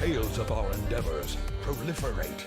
tales of our endeavors proliferate.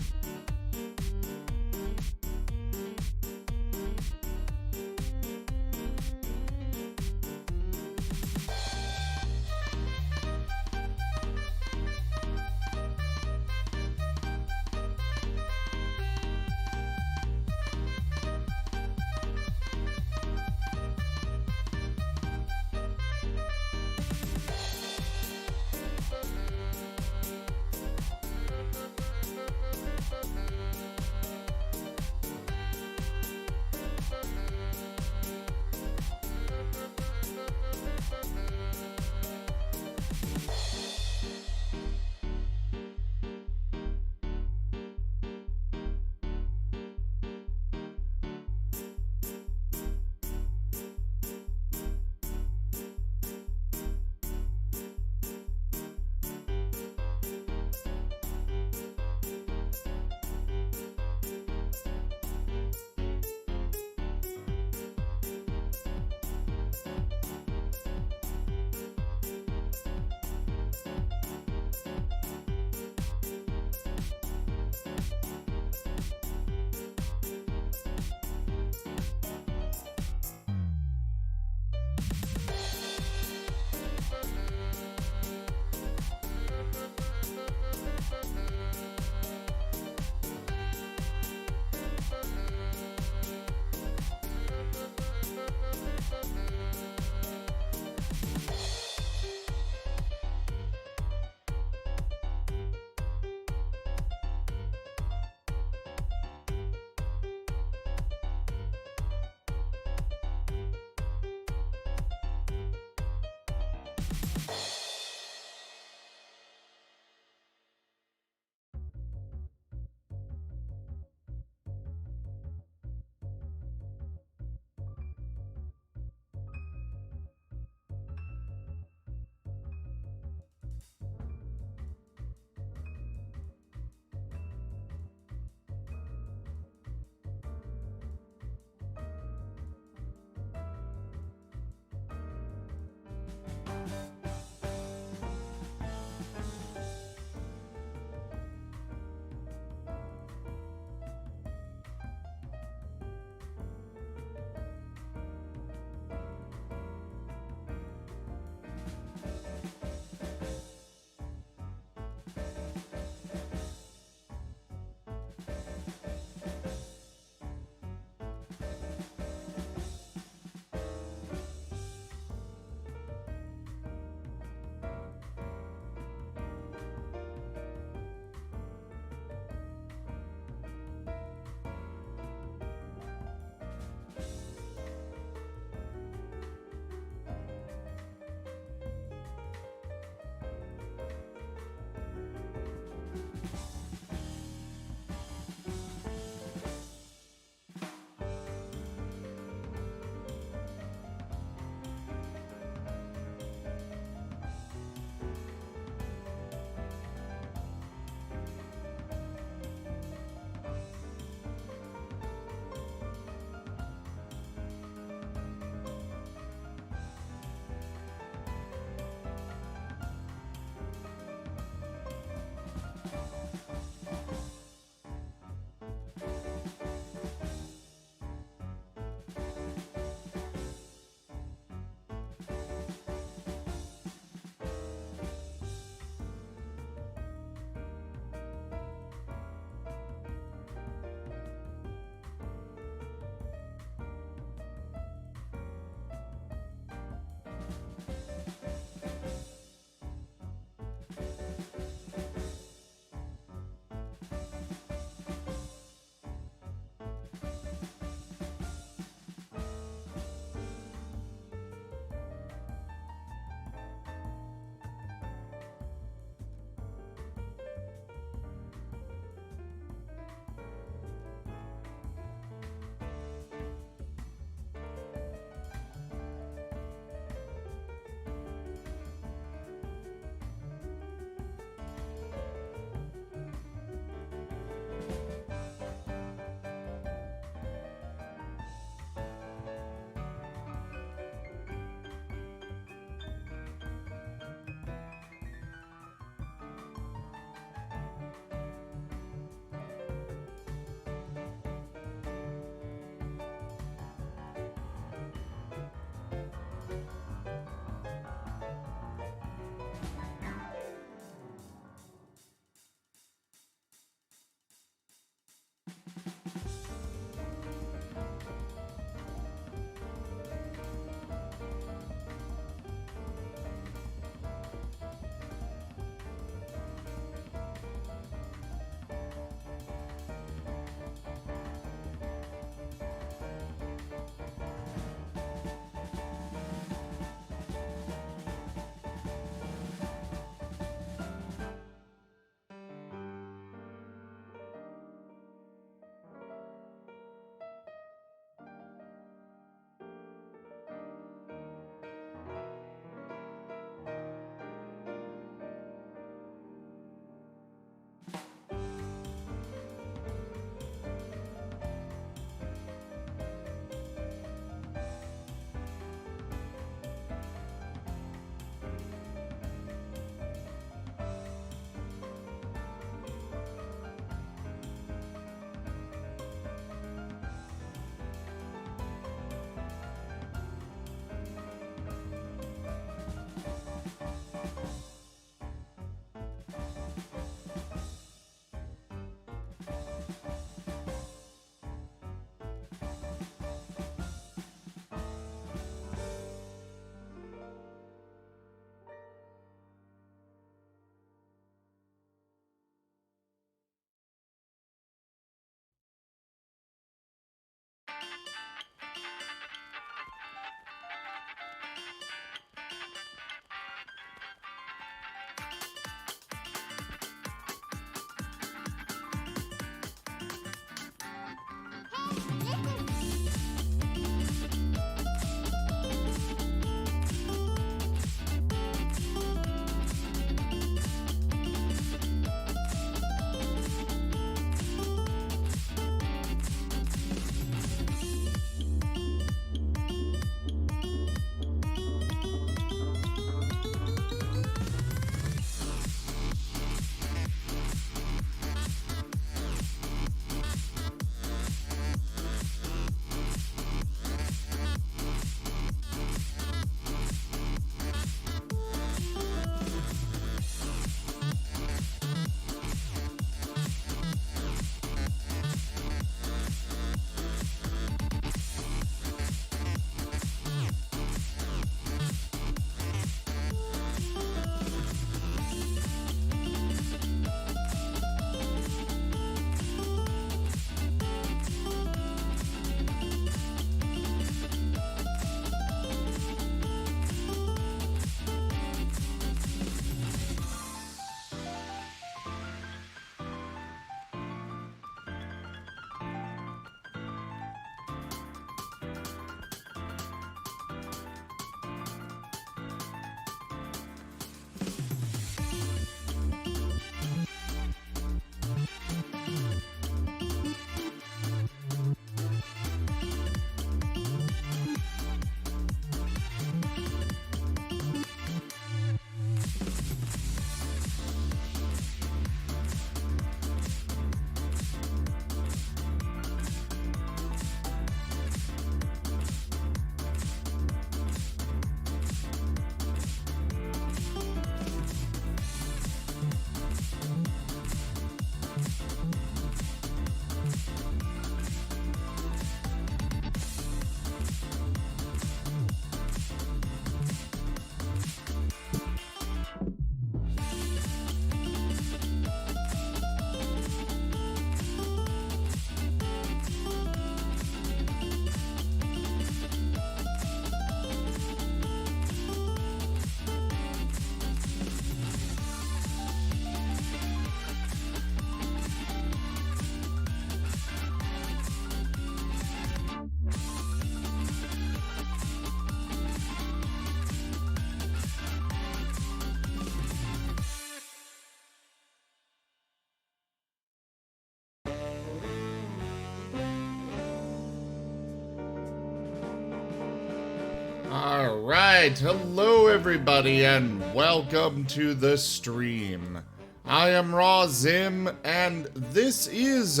Alright, hello everybody and welcome to the stream. I am Raw Zim and this is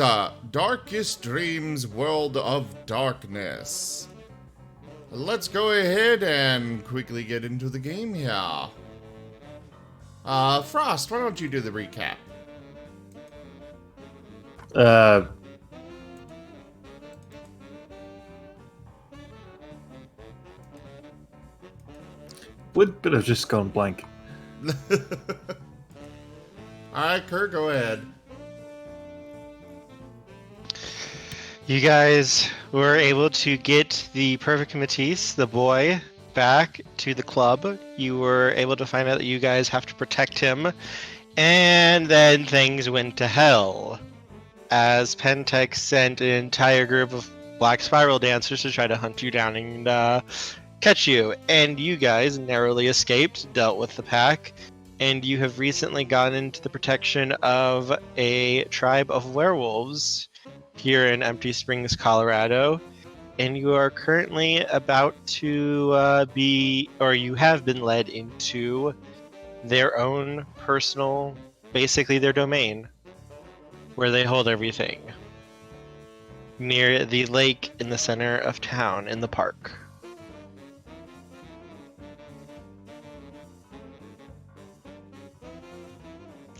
Darkest Dreams World of Darkness. Let's go ahead and quickly get into the game here. Frost, why don't you do the recap? Would but have just gone blank. Alright, Kurt, go ahead. You guys were able to get the Perfect Matisse, the boy, back to the club. You were able to find out that you guys have to protect him. And then things went to hell, as Pentex sent an entire group of Black Spiral dancers to try to hunt you down and catch you. And you guys narrowly escaped, dealt with the pack, and you have recently gone into the protection of a tribe of werewolves here in Empty Springs, Colorado. And you are currently about to you have been led into their own personal, basically their domain, where they hold everything, near the lake in the center of town in the park.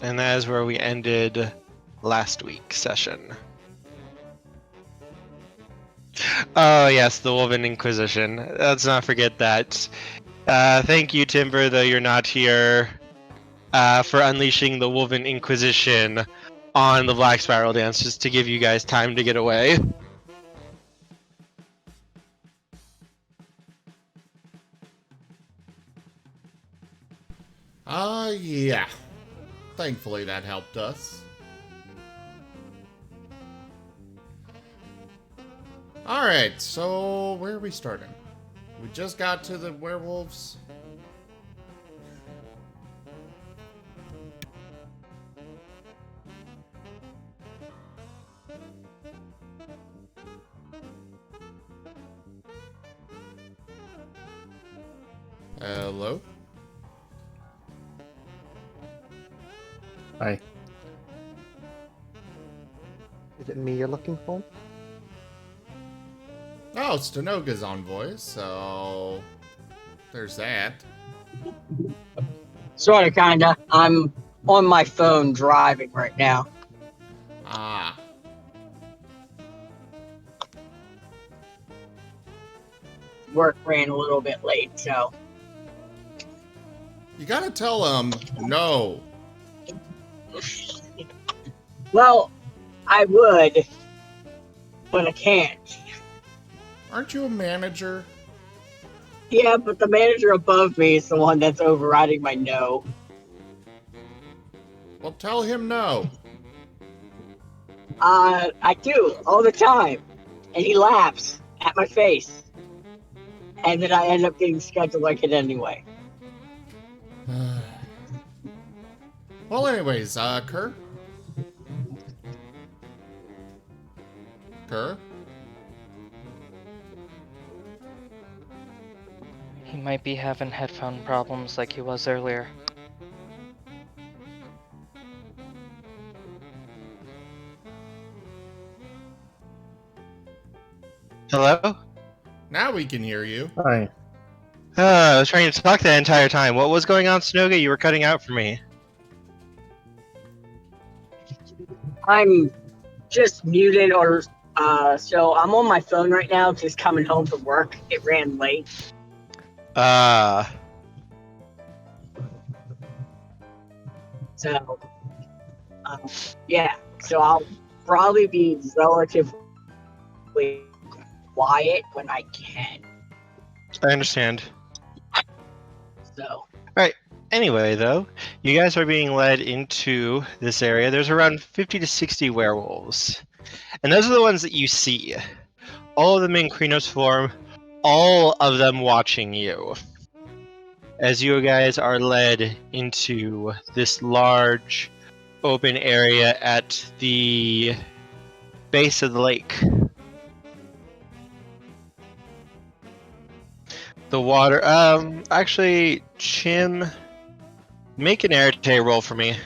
And that is where we ended last week's session. Oh yes, the Wulven Inquisition. Let's not forget that. Thank you, Timber, though you're not here, for unleashing the Wulven Inquisition on the Black Spiral Dance, just to give you guys time to get away. Yeah. Thankfully that helped us. Alright, so where are we starting? We just got to the werewolves. Hello? Hi. Is it me you're looking for? Oh, Stenoga's on voice, so there's that. Sorta, kinda. I'm on my phone driving right now. Ah. Work ran a little bit late, so. You gotta tell him no. Well, I would, but I can't. Aren't you a manager? Yeah, but the manager above me is the one that's overriding my no. Well, tell him no. I do, all the time. And he laughs at my face. And then I end up getting scheduled like it anyway. Well, anyways, Kerr? Kerr? He might be having headphone problems like he was earlier. Hello? Now we can hear you. Hi. I was trying to talk the entire time. What was going on, Snoga? You were cutting out for me. I'm just muted or so I'm on my phone right now, just coming home from work. It ran late. So, yeah. So I'll probably be relatively quiet when I can. I understand. So. Anyway, though, you guys are being led into this area. There's around 50 to 60 werewolves. And those are the ones that you see. All of them in Krynos form, all of them watching you. As you guys are led into this large open area at the base of the lake. The water. Actually, Chim, make an airtay roll for me.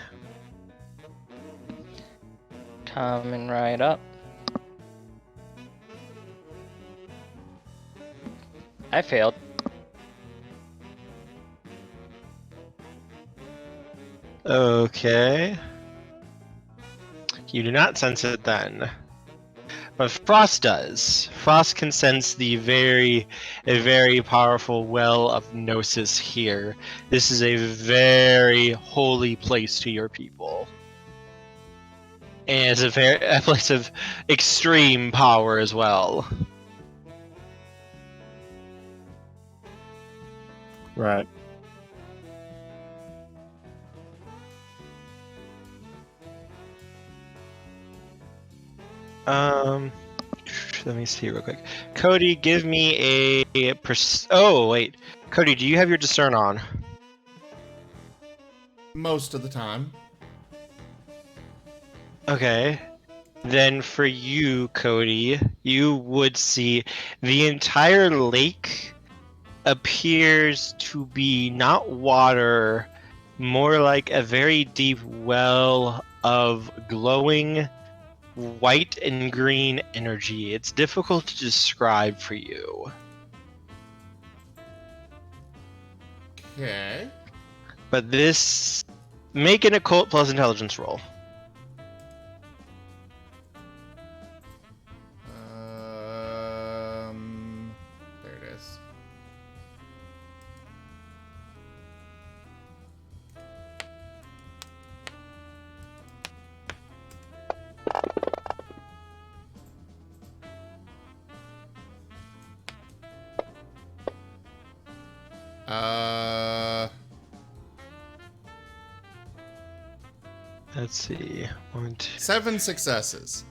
Coming right up. I failed. Okay. You do not sense it then. But Frost does. Frost can sense a very powerful well of gnosis here. This is a very holy place to your people. And it's a place of extreme power as well. Right. Let me see real quick. Cody, give me a oh, wait. Cody, do you have your discern on? Most of the time. Okay. Then for you, Cody, you would see the entire lake appears to be not water, more like a very deep well of glowing white and green energy. It's difficult to describe for you. Okay. But this... Make an occult plus intelligence roll. There it is. Let's see. 1, 2. 7 successes.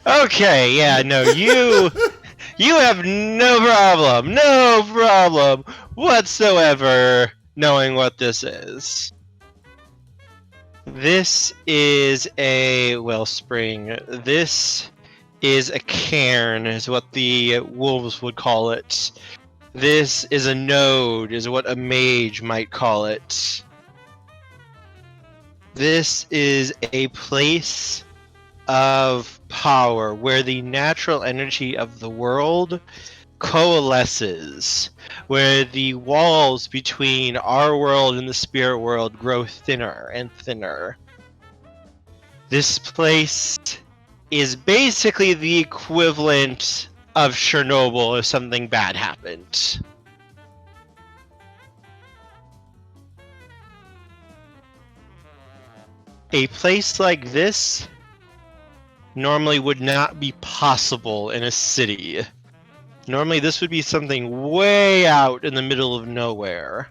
Okay, yeah, no, you have no problem whatsoever knowing what this is. This is a wellspring. This is a cairn, is what the wolves would call it. This is a node, is what a mage might call it. This is a place of power where the natural energy of the world coalesces, where the walls between our world and the spirit world grow thinner and thinner. This place is basically the equivalent of Chernobyl if something bad happened. A place like this normally would not be possible in a city. Normally this would be something way out in the middle of nowhere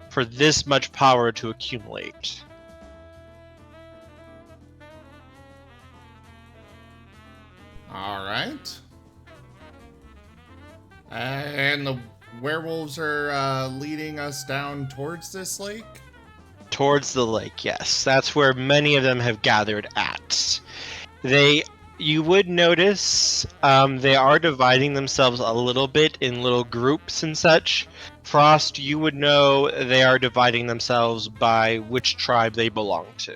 for this much power to accumulate. Alright. And the werewolves are leading us down towards this lake? Towards the lake, yes. That's where many of them have gathered at. You would notice they are dividing themselves a little bit in little groups and such. Frost, you would know they are dividing themselves by which tribe they belong to.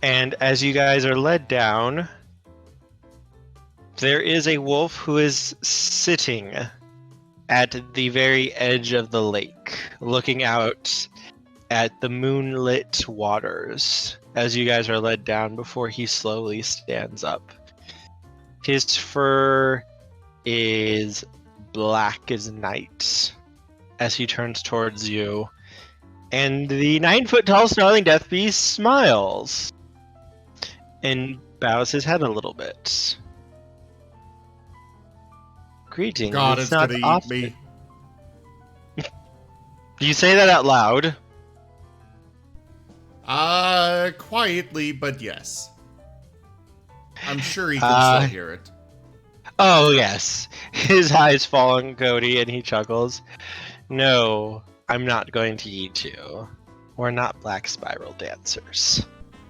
And as you guys are led down, there is a wolf who is sitting at the very edge of the lake, looking out at the moonlit waters as you guys are led down before he slowly stands up. His fur is black as night as he turns towards you, and the 9-foot-tall snarling death beast smiles and bows his head a little bit. Greetings. God, it's not gonna eat often. me. Do you say that out loud? Quietly, but yes. I'm sure he can still hear it. Oh, yes. His eyes fall on Cody and he chuckles. No, I'm not going to eat you. We're not black spiral dancers.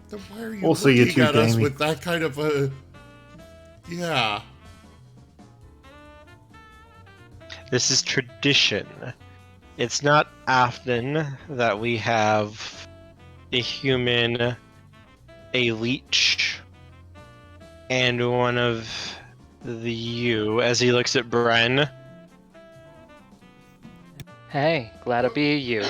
Then why are you Also, you're looking too at us gamey. with that kind of a... Yeah. This is tradition. It's not often that we have a human, a leech, and one of the you, as he looks at Bren. Hey, glad to be you.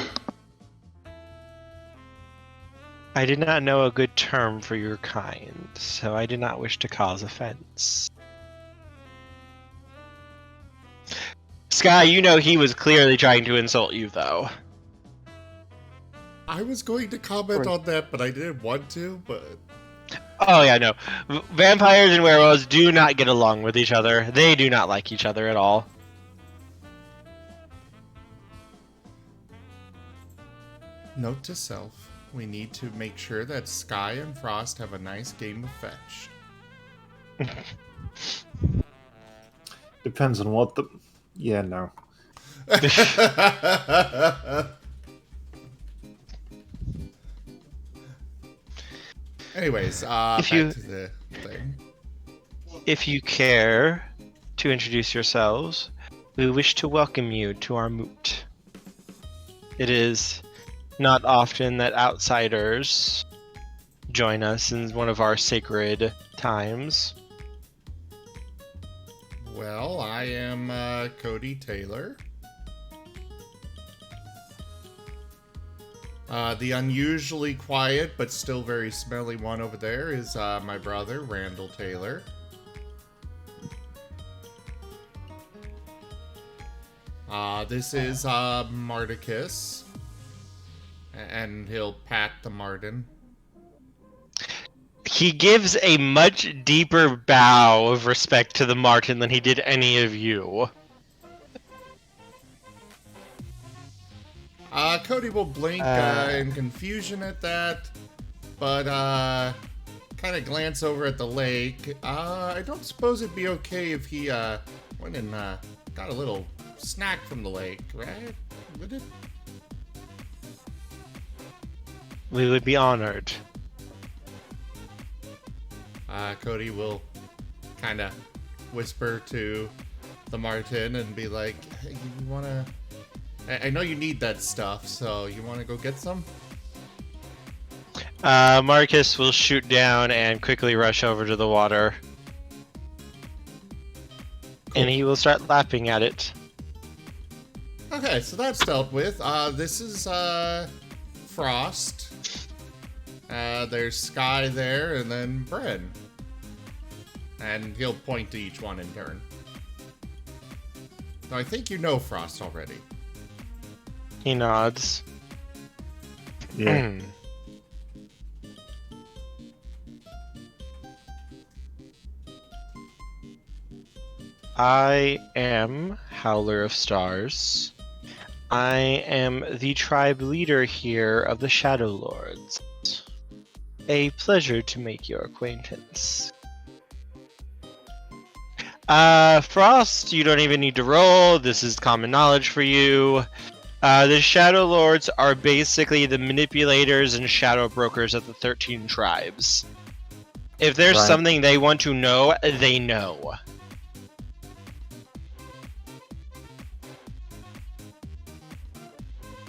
I did not know a good term for your kind, so I did not wish to cause offense. Sky, you know he was clearly trying to insult you, though. I was going to comment on that, but I didn't want to, but... Oh yeah, no. Vampires and werewolves do not get along with each other. They do not like each other at all. Note to self, we need to make sure that Sky and Frost have a nice game of fetch. Depends on what the... Yeah, no. Anyways, back to the thing. If you care to introduce yourselves, we wish to welcome you to our moot. It is not often that outsiders join us in one of our sacred times. Well, I am Cody Taylor. The unusually quiet but still very smelly one over there is my brother, Randall Taylor. This is Marticus. And he'll pat the Marten. He gives a much deeper bow of respect to the Marten than he did any of you. Cody will blink in confusion at that, but kind of glance over at the lake. I don't suppose it'd be okay if he went and got a little snack from the lake, right? Would it? We would be honored. Cody will kind of whisper to the Marten and be like, hey, you want to... I know you need that stuff, so you want to go get some? Marcus will shoot down and quickly rush over to the water. Cool. And he will start lapping at it. Okay, so that's dealt with. This is Frost. There's Sky there, and then Bren. And he'll point to each one in turn. Now, I think you know Frost already. He nods. Yeah. I am Howler of Stars. I am the tribe leader here of the Shadow Lords. A pleasure to make your acquaintance. Frost, you don't even need to roll. This is common knowledge for you. The Shadow Lords are basically the manipulators and shadow brokers of the 13 tribes. If there's Right. something they want to know, they know.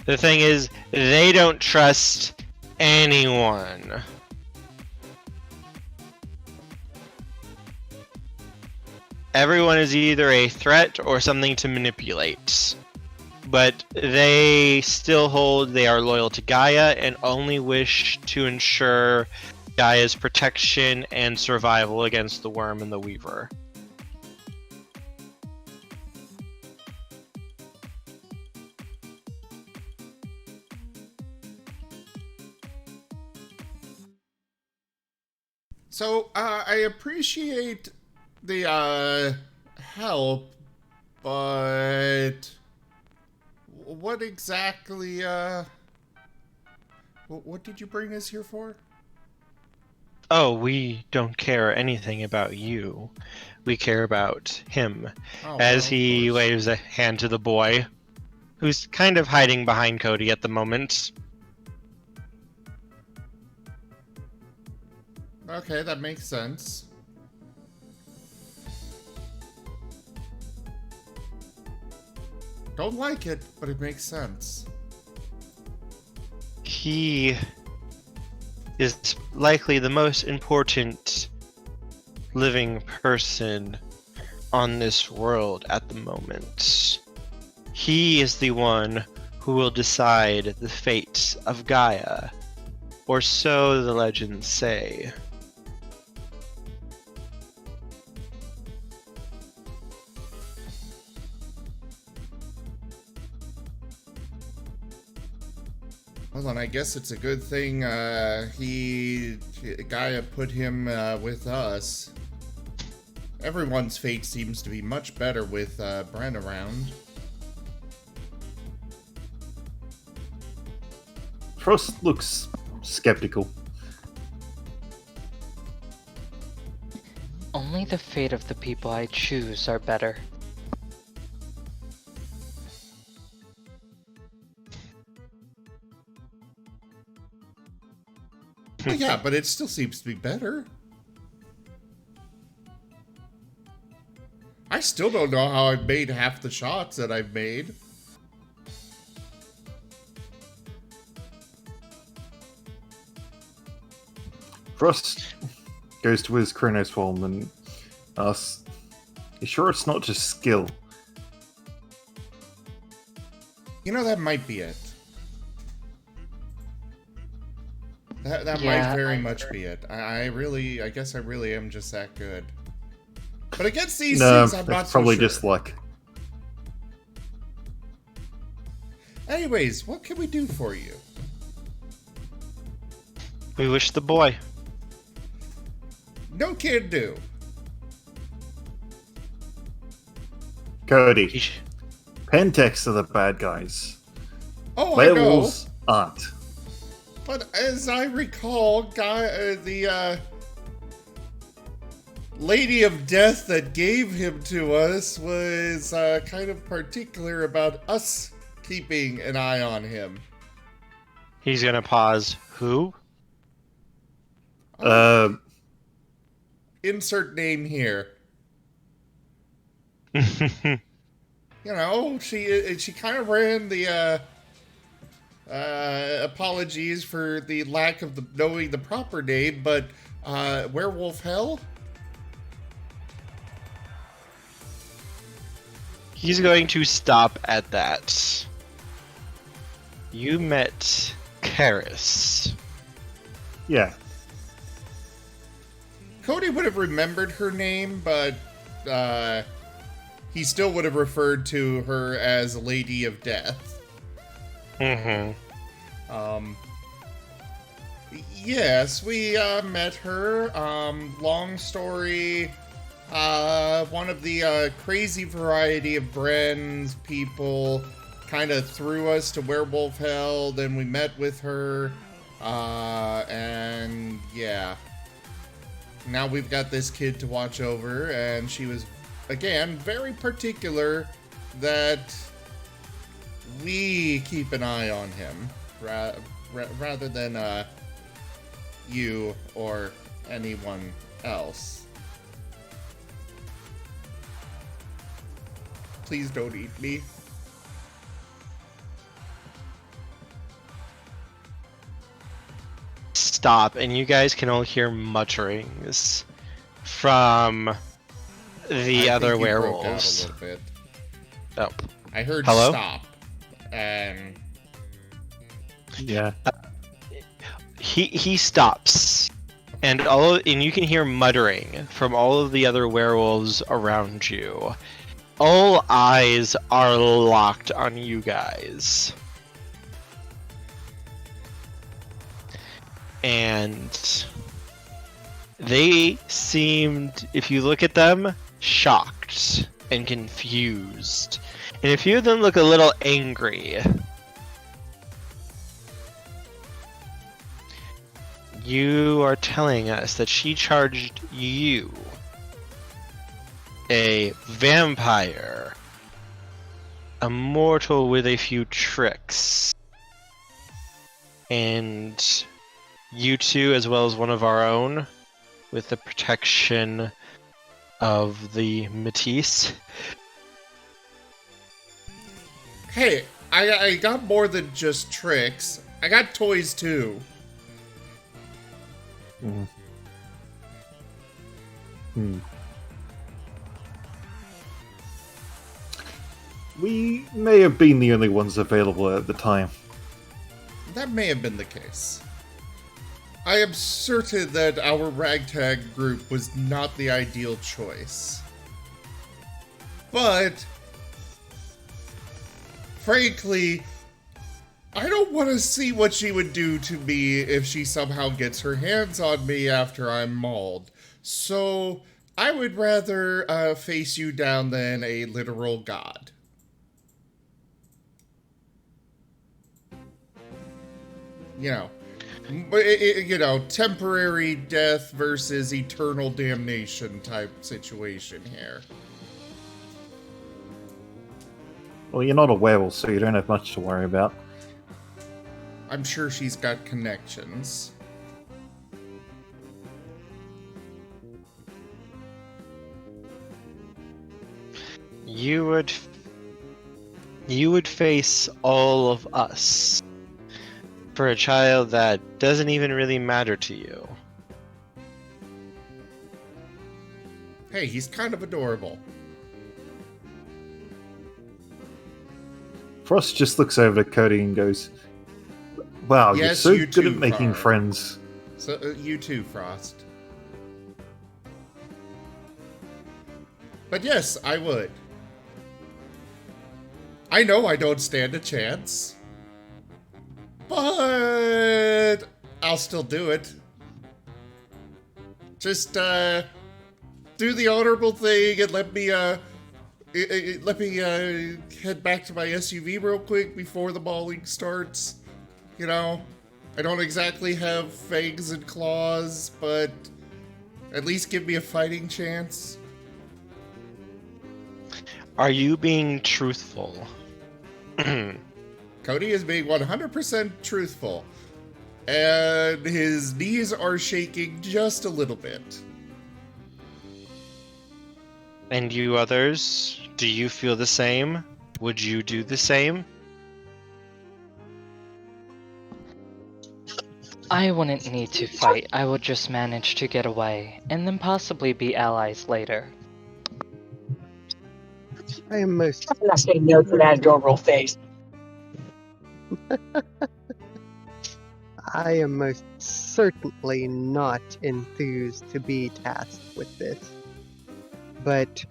The thing is, they don't trust anyone. Everyone is either a threat or something to manipulate. But they still hold they are loyal to Gaia and only wish to ensure Gaia's protection and survival against the worm and the weaver. So, I appreciate the, help, but... What exactly, what did you bring us here for? Oh, we don't care anything about you. We care about him. Oh, As well, he of course. waves a hand to the boy, who's kind of hiding behind Cody at the moment. Okay, that makes sense. Don't like it, but it makes sense. He is likely the most important living person on this world at the moment. He is the one who will decide the fate of Gaia, or so the legends say. Well, then I guess it's a good thing Gaia put him with us. Everyone's fate seems to be much better with Bren around. Frost looks skeptical. Only the fate of the people I choose are better. Well, yeah, but it still seems to be better. I still don't know how I've made half the shots that I've made. Frost goes to his Kronos form and asks, "You sure it's not just skill?" You know, that might be it. That Yeah, might very much be it. I guess I really am just that good. But against these No, things, I'm not it's probably so sure. just luck. Anyways, what can we do for you? We wish the boy. No can do. Cody, He sh- Pentex are the bad guys. Oh, I know. Werewolves aren't. But as I recall, the Lady of Death that gave him to us was kind of particular about us keeping an eye on him. He's gonna pause. Who? Insert name here. You know, she kind of ran the apologies for the lack of knowing the proper name, but Werewolf Hell? He's going to stop at that. You met Karis. Yeah. Cody would have remembered her name, but he still would have referred to her as Lady of Death. Mm-hmm. Yes, we met her. Long story. One of the crazy variety of Bren's people kind of threw us to Werewolf Hell. Then we met with her. And yeah. Now we've got this kid to watch over, and she was, again, very particular that we keep an eye on him rather than you or anyone else. Please don't eat me. Stop, and you guys can all hear mutterings from the I other think you broke out werewolves. a little bit. Oh, I heard Hello? stop, and Yeah. he stops, and you can hear muttering from all of the other werewolves around you. All eyes are locked on you guys. And they seemed, if you look at them, shocked and confused. And a few of them look a little angry. You are telling us that she charged you, a vampire, a mortal with a few tricks, and you two, as well as one of our own, with the protection of the Matisse. Hey, I got more than just tricks. I got toys too. We may have been the only ones available at the time. That may have been the case. I am certain that our ragtag group was not the ideal choice. But, frankly, I don't want to see what she would do to me if she somehow gets her hands on me after I'm mauled. So, I would rather face you down than a literal god. Temporary death versus eternal damnation type situation here. Well, you're not a werewolf, so you don't have much to worry about. I'm sure she's got connections. You would face all of us for a child that doesn't even really matter to you. Hey, he's kind of adorable. Frost just looks over to Cody and goes, "Wow, Yes, you're so you good too, at making Far. friends." So, you too, Frost. But yes, I would. I know I don't stand a chance. But I'll still do it. Just do the honorable thing and let me head back to my SUV real quick before the mauling starts. You know, I don't exactly have fangs and claws, but at least give me a fighting chance. Are you being truthful? Cody is being 100% truthful, and his knees are shaking just a little bit. And you others, do you feel the same? Would you do the same? I wouldn't need to fight. I would just manage to get away, and then possibly be allies later. I am most I'm not saying no to that adorable face. I am most certainly not enthused to be tasked with this. But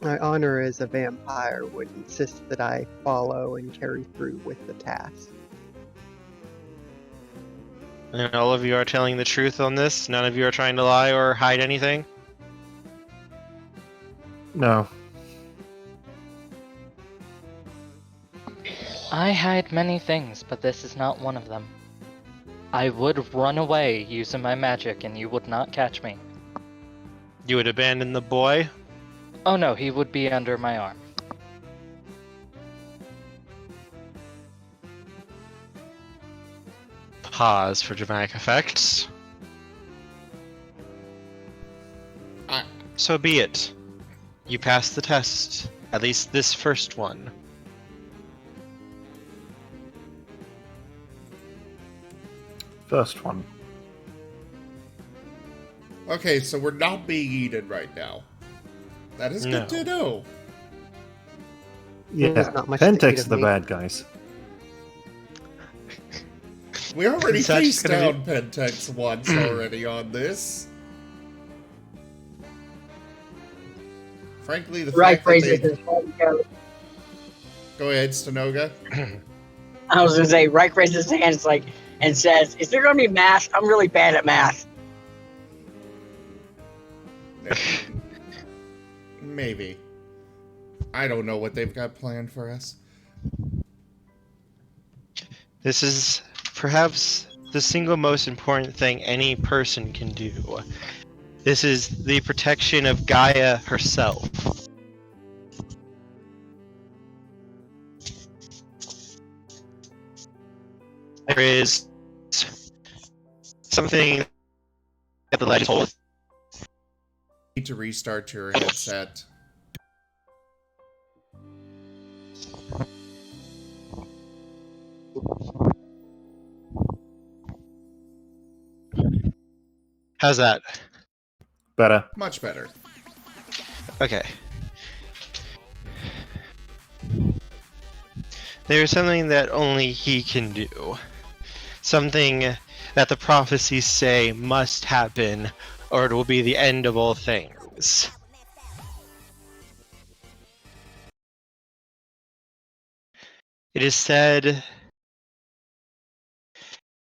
my honor as a vampire would insist that I follow and carry through with the task. And all of you are telling the truth on this? None of you are trying to lie or hide anything? No. I hide many things, but this is not one of them. I would run away using my magic and you would not catch me. You would abandon the boy? Oh no, he would be under my arm. Pause for dramatic effects. So be it. You passed the test. At least this first one. First one. Okay, so we're not being eaten right now. That is No. good to know. Yeah, There's not much to eat Pentex of are the me. bad guys. We already Is that faced just gonna down Pentex once already on this. Frankly, the Right fact that raises they... his hand. Goes. Go ahead, Stanoga. I was gonna say, Reich raises his hands like and says, "Is there gonna be math? I'm really bad at math." Maybe. I don't know what they've got planned for us. This is perhaps the single most important thing any person can do. This is the protection of Gaia herself. There is something Get the ledge hold. Need to restart your headset. How's that? Better. Much better. Okay. There's something that only he can do. Something that the prophecies say must happen, or it will be the end of all things. It is said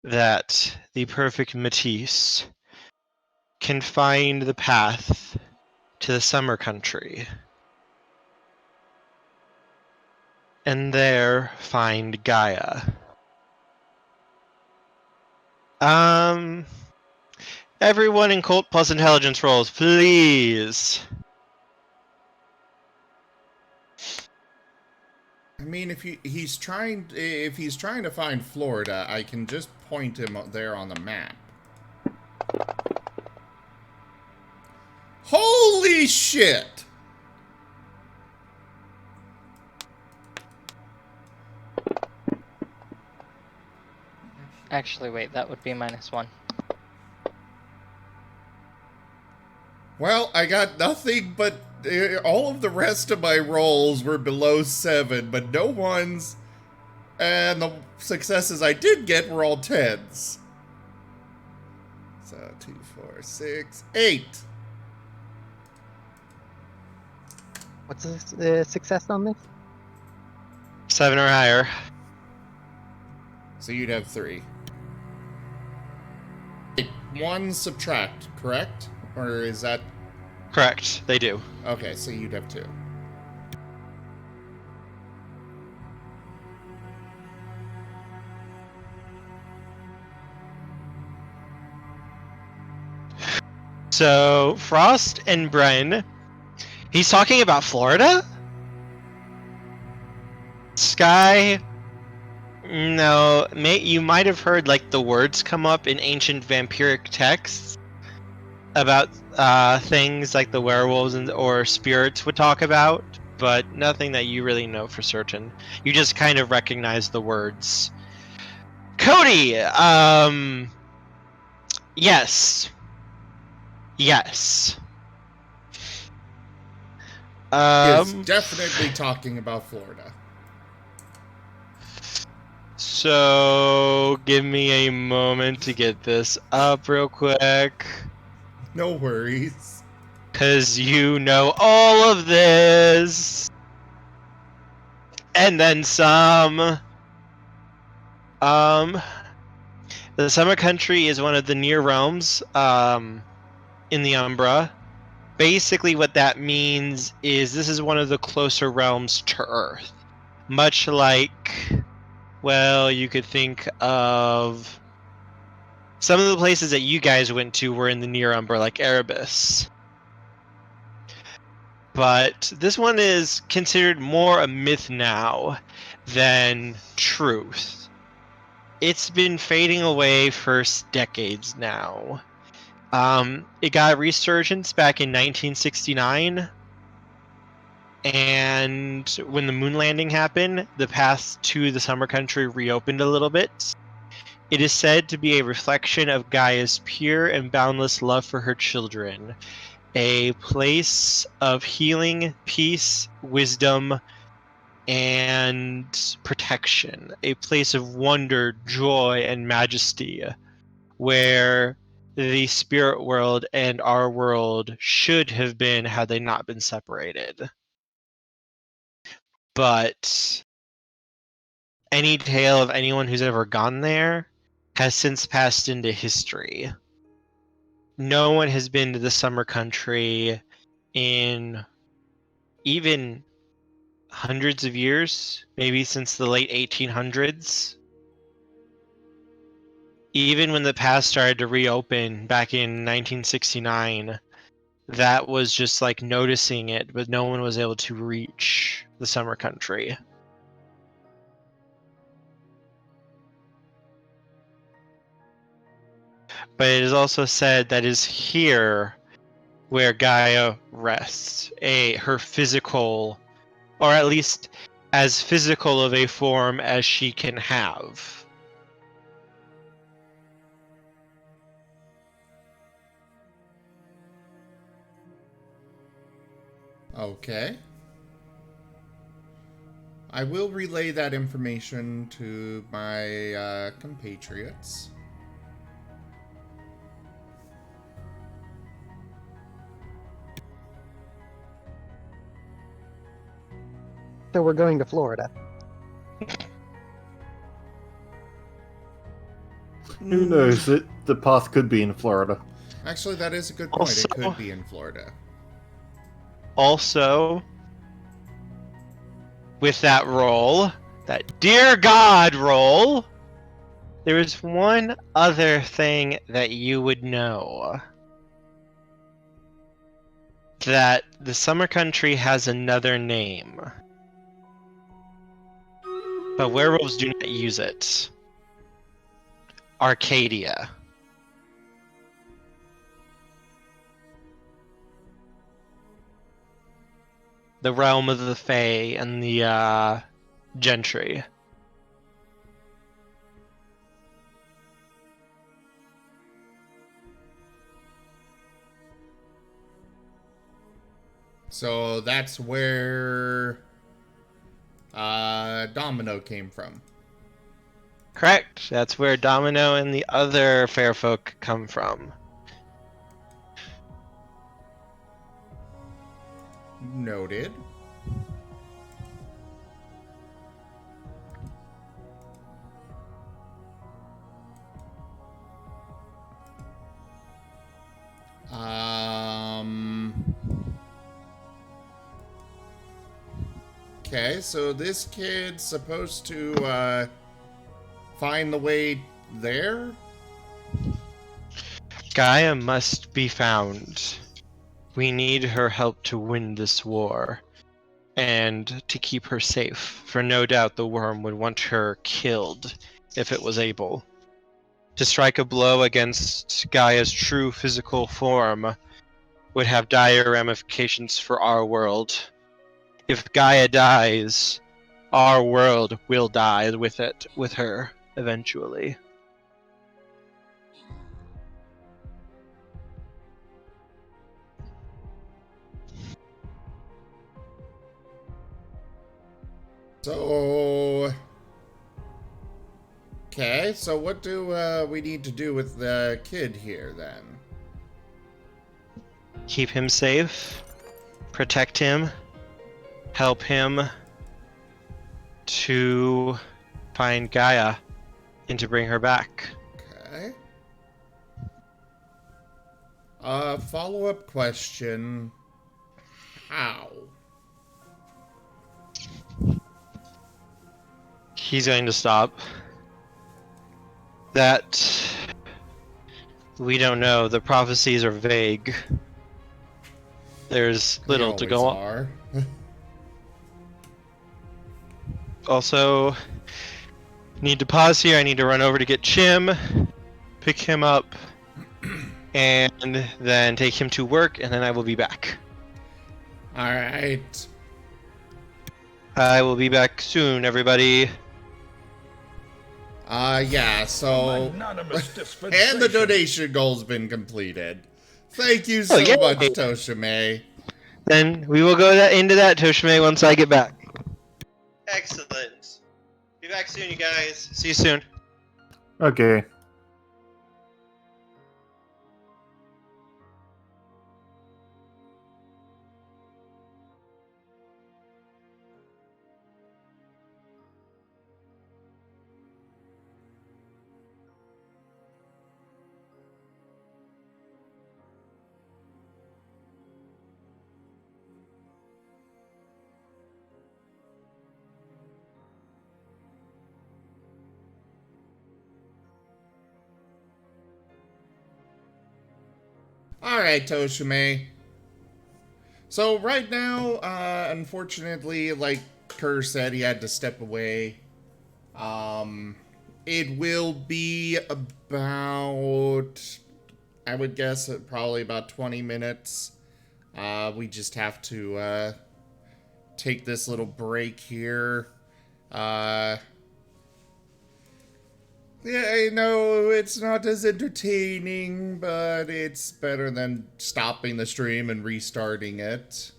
that the perfect Matisse can find the path to the summer country, and there find Gaia. Everyone in Cult Plus Intelligence rolls, please. I mean, if he's trying to find Florida, I can just point him there on the map. Holy shit! Actually, wait, that would be -1. Well, I got nothing but all of the rest of my rolls were below 7, but no ones, and the successes I did get were all 10s. So 2, 4, 6, 8. What's the success on this? 7 or higher. So you'd have 3. 1 subtract, correct? Or is that... Correct, they do. Okay, so you'd have 2. So, Frost and Bren, he's talking about Florida? Sky, no, you might have heard like the words come up in ancient vampiric texts about things like the werewolves or spirits would talk about, but nothing that you really know for certain. You just kind of recognize the words. Cody, yes. Yes. He is definitely talking about Florida. So, give me a moment to get this up real quick. No worries. Because you know all of this. And then some. The Summer Country is one of the near realms in the Umbra. Basically, what that means is this is one of the closer realms to Earth. Much like, well, you could think of some of the places that you guys went to were in the near Umbra, like Erebus. But this one is considered more a myth now than truth. It's been fading away for decades now. It got a resurgence back in 1969, and when the moon landing happened, the path to the Summer Country reopened a little bit. It is said to be a reflection of Gaia's pure and boundless love for her children, a place of healing, peace, wisdom, and protection, a place of wonder, joy, and majesty, where the spirit world and our world should have been had they not been separated. But any tale of anyone who's ever gone there has since passed into history. No one has been to the Summer Country in even hundreds of years, maybe since the late 1800s. Even when the path started to reopen back in 1969, that was just like noticing it, but no one was able to reach the Summer Country. but it is also said that is here where Gaia rests, her physical, or at least as physical of a form as she can have. Okay. I will relay that information to my compatriots. So we're going to Florida. Who knows? The path could be in Florida. Actually, that is a good point. Also- It could be in Florida. Also, with that roll, that Dear God roll, there is one other thing that you would know. That the Summer Country has another name. But werewolves do not use it. Arcadia. The realm of the Fae and the gentry. So that's where Domino came from. Correct. That's where Domino and the other fair folk come from. Noted. Okay, so this kid's supposed to find the way there? Gaia must be found. We need her help to win this war. And to keep her safe, for no doubt the worm would want her killed if it was able. To strike a blow against Gaia's true physical form would have dire ramifications for our world. If Gaia dies, our world will die with it, with her, eventually. So... Okay, so what do we need to do with the kid here, then? Keep him safe, protect him, help him to find Gaia and to bring her back. Okay. Follow-up question. How? He's going to stop. That we don't know. The prophecies are vague. There's little to go on. Are. Also, need to pause here. I need to run over to get Chim, pick him up, and then take him to work, and then I will be back. Alright. I will be back soon, everybody. Yeah, so... Magnanimous And dispensation. the donation goal's been completed. Thank you so Oh, yay. much, Toshime. Then we will go into that, Toshime, once I get back. Excellent. Be back soon, you guys. See you soon. Okay. Alright, Toshime. So right now, unfortunately, like Kerr said, he had to step away. It will be about I would guess probably about 20 minutes. We just have to take this little break here. Yeah, I know it's not as entertaining, but it's better than stopping the stream and restarting it.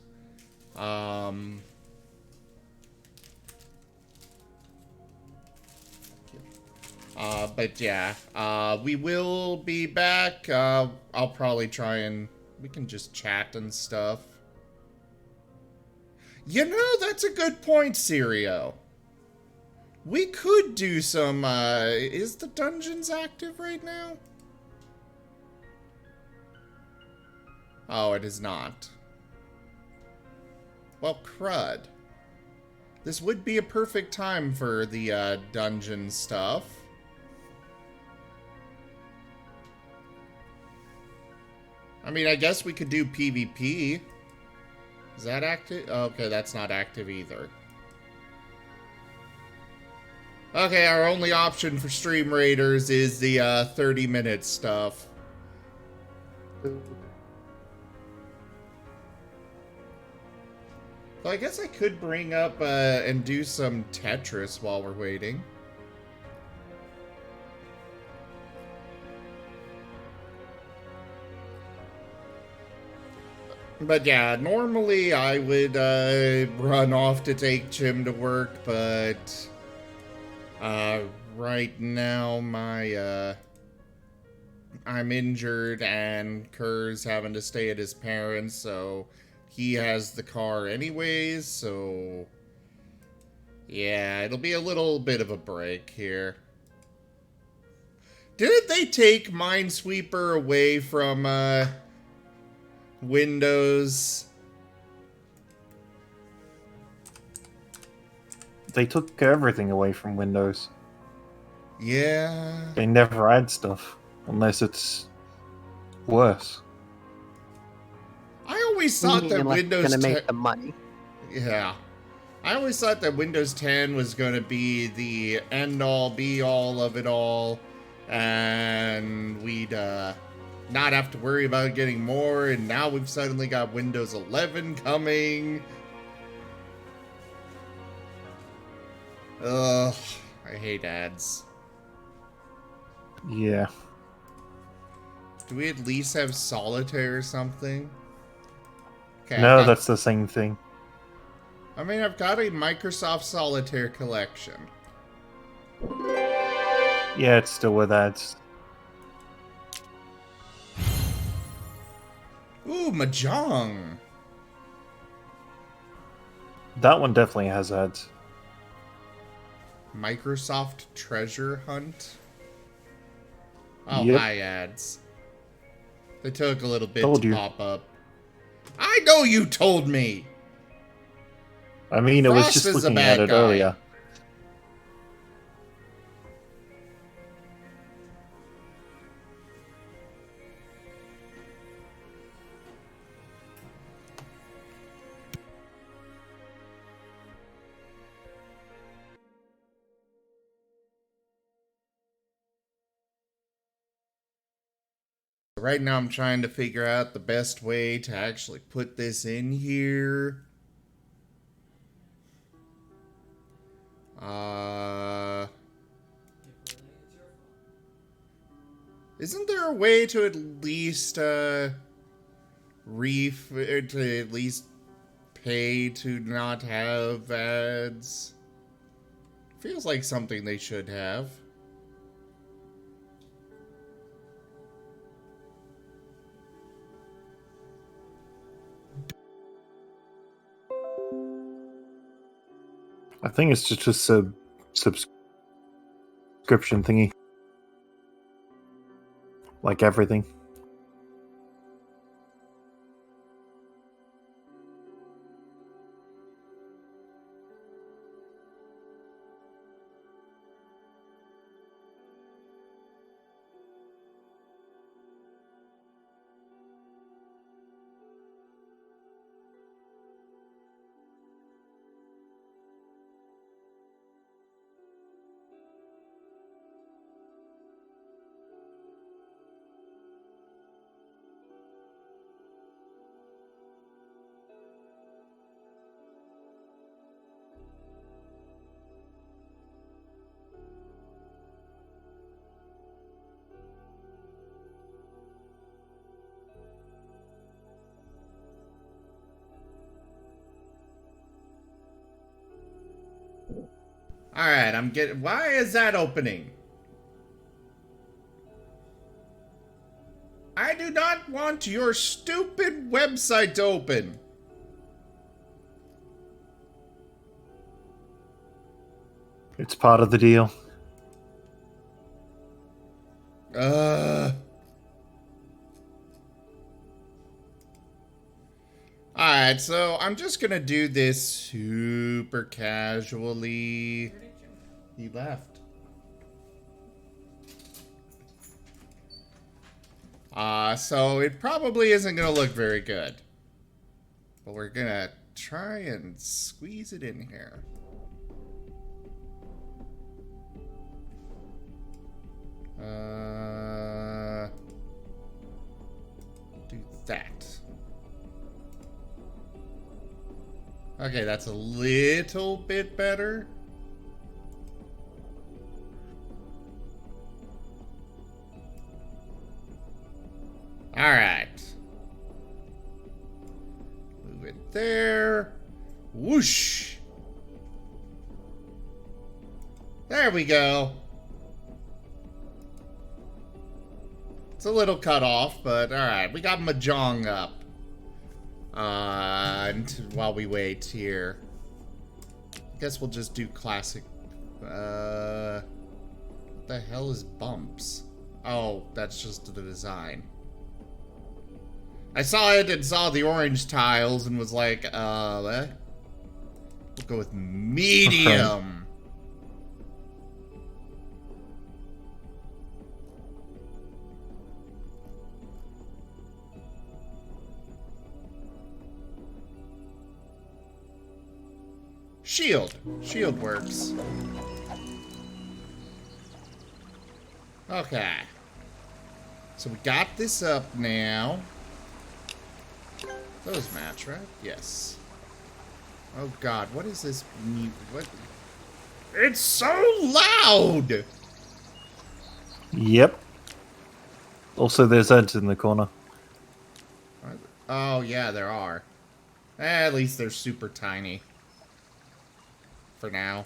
But yeah, we will be back. I'll probably try and we can just chat and stuff. You know, that's a good point, Sirio. We could do some, is the dungeons active right now? Oh, it is not. Well, crud. This would be a perfect time for the, dungeon stuff. I mean, I guess we could do PvP. Is that active? Okay, that's not active either. Okay, our only option for Stream Raiders is the 30-minute stuff. So I guess I could bring up and do some Tetris while we're waiting. But yeah, normally I would run off to take Jim to work, but right now my I'm injured and Kerr's having to stay at his parents', so he has the car anyways, so yeah, it'll be a little bit of a break here. Didn't they take Minesweeper away from Windows? They took everything away from Windows. Yeah. They never add stuff unless it's worse. I always thought that Unless it's Windows gonna 10... make the money. Yeah. I always thought that Windows 10 was going to be the end-all, be-all of it all, and we'd not have to worry about getting more, and now we've suddenly got Windows 11 coming. Ugh, I hate ads. Yeah. Do we at least have Solitaire or something? Okay, No, that's the same thing. I mean, I've got a Microsoft Solitaire collection. Yeah, it's still with ads. Ooh, Mahjong. That one definitely has ads. Microsoft Treasure Hunt. Oh, Yep. hi, ads. They took a little bit Told to you. pop up. I know you told me! I mean, it was Frost just is a looking bad at it guy. earlier. Right now I'm trying to figure out the best way to actually put this in here. Isn't there a way to at least, to at least pay to not have ads? Feels like something they should have. I think it's just a subscription thingy. Like everything. Alright, I'm getting... Why is that opening? I do not want your stupid website to open. It's part of the deal. Alright, so I'm just gonna do this super casually. He left. So it probably isn't gonna look very good. But we're gonna try and squeeze it in here. Do that. Okay, that's a little bit better. Alright. Move it there. Whoosh. There we go. It's a little cut off, but alright. We got Mahjong up. While we wait here. I guess we'll just do classic. What the hell is bumps? Oh, that's just the design. I saw it and saw the orange tiles and was like, we'll go with medium. Shield. Shield works. Okay. So we got this up now. Those match, right? Yes. Oh god, what is this? What? It's so loud! Yep. Also, there's Eds in the corner. Oh, yeah, there are. At least they're super tiny. For now.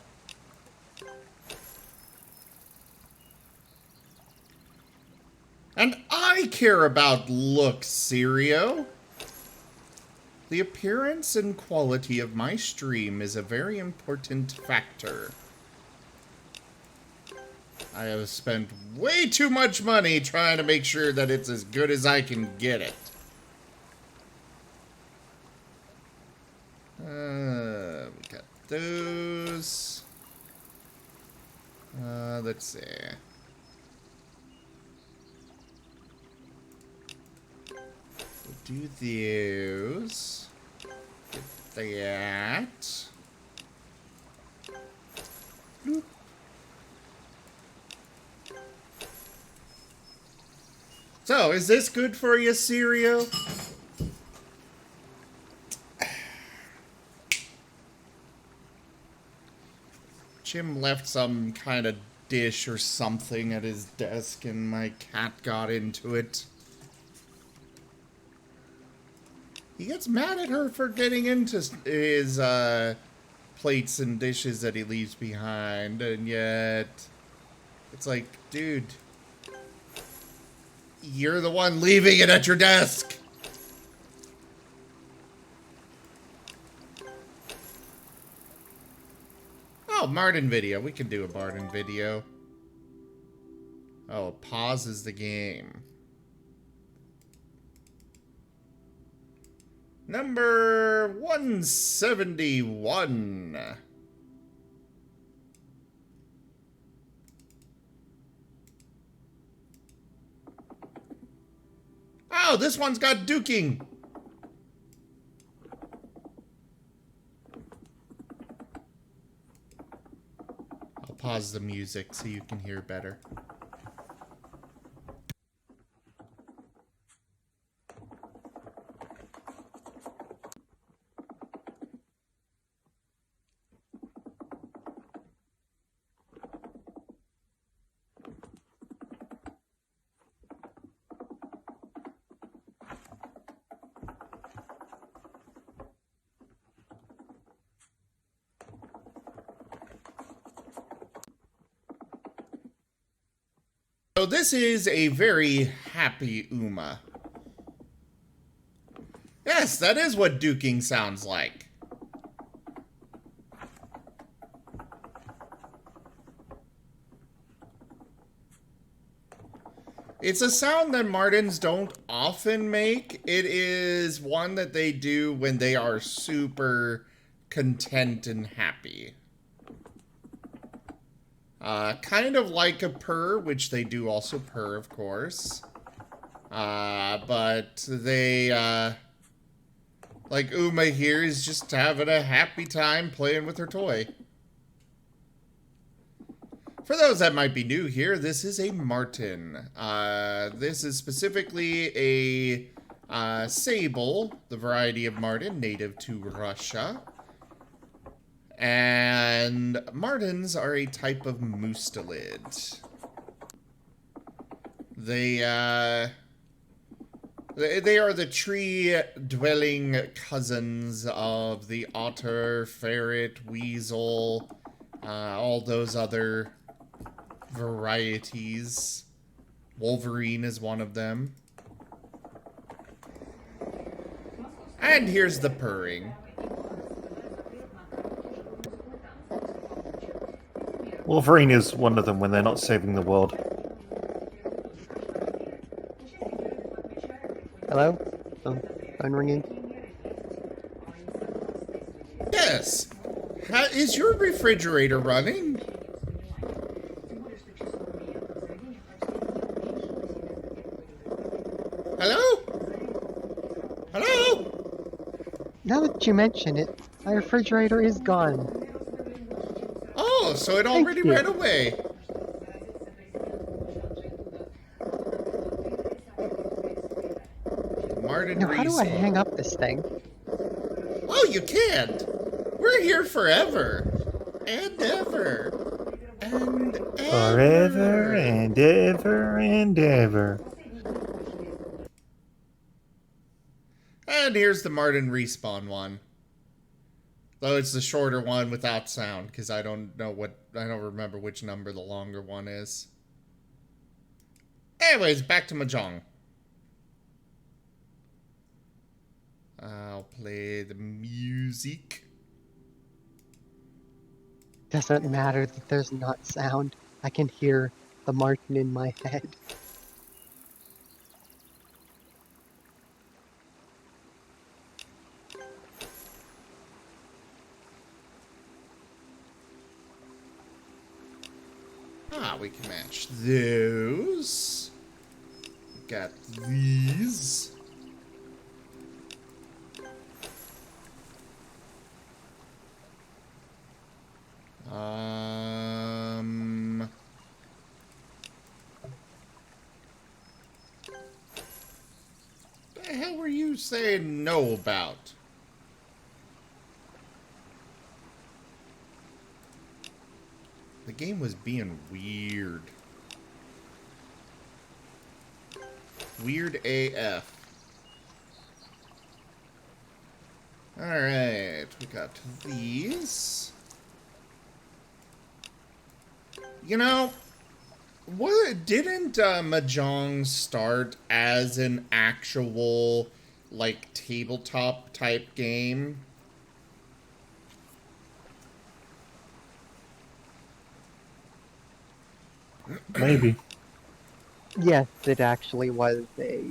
And I care about looks, Sirio. The appearance and quality of my stream is a very important factor. I have spent way too much money trying to make sure that it's as good as I can get it. We got those. Let's see. We'll do those. Get that. Bloop. So, is this good for you, Sirio? Jim left some kind of dish or something at his desk and my cat got into it. He gets mad at her for getting into his plates and dishes that he leaves behind, and yet it's like, dude, you're the one leaving it at your desk. Oh, Marten video. We can do a Marten video. Oh, pauses the game. Number 171. Oh, this one's got duking. I'll pause the music so you can hear better. So this is a very happy Uma. Yes, that is what duking sounds like. It's a sound that Martens don't often make. It is one that they do when they are super content and happy. Kind of like a purr, which they do also purr, of course. But they, like Uma here is just having a happy time playing with her toy. For those that might be new here, this is a Marten. This is specifically a sable, the variety of Marten, native to Russia. And Martens are a type of mustelid. They are the tree-dwelling cousins of the otter, ferret, weasel, all those other varieties. Wolverine is one of them. And here's the purring. Wolverine is one of them when they're not saving the world. Hello? Oh, phone ringing. Yes. Is your refrigerator running? Hello? Hello? Now that you mention it, my refrigerator is gone. Oh, so it Thank already you. ran away. Marten Now, how do I respawn. hang up this thing? Oh, you can't. We're here forever. And ever. And ever. Forever and ever and ever. And here's the Marten respawn one. Though it's the shorter one without sound, because I don't remember which number the longer one is. Anyways, back to Mahjong. I'll play the music. Doesn't matter that there's not sound. I can hear the Marten in my head. We can match those. Got these. The hell were you saying no about? The game was being weird. Weird AF. Alright, we got these. You know, didn't Mahjong start as an actual, like, tabletop type game? Maybe. Yes, it actually was a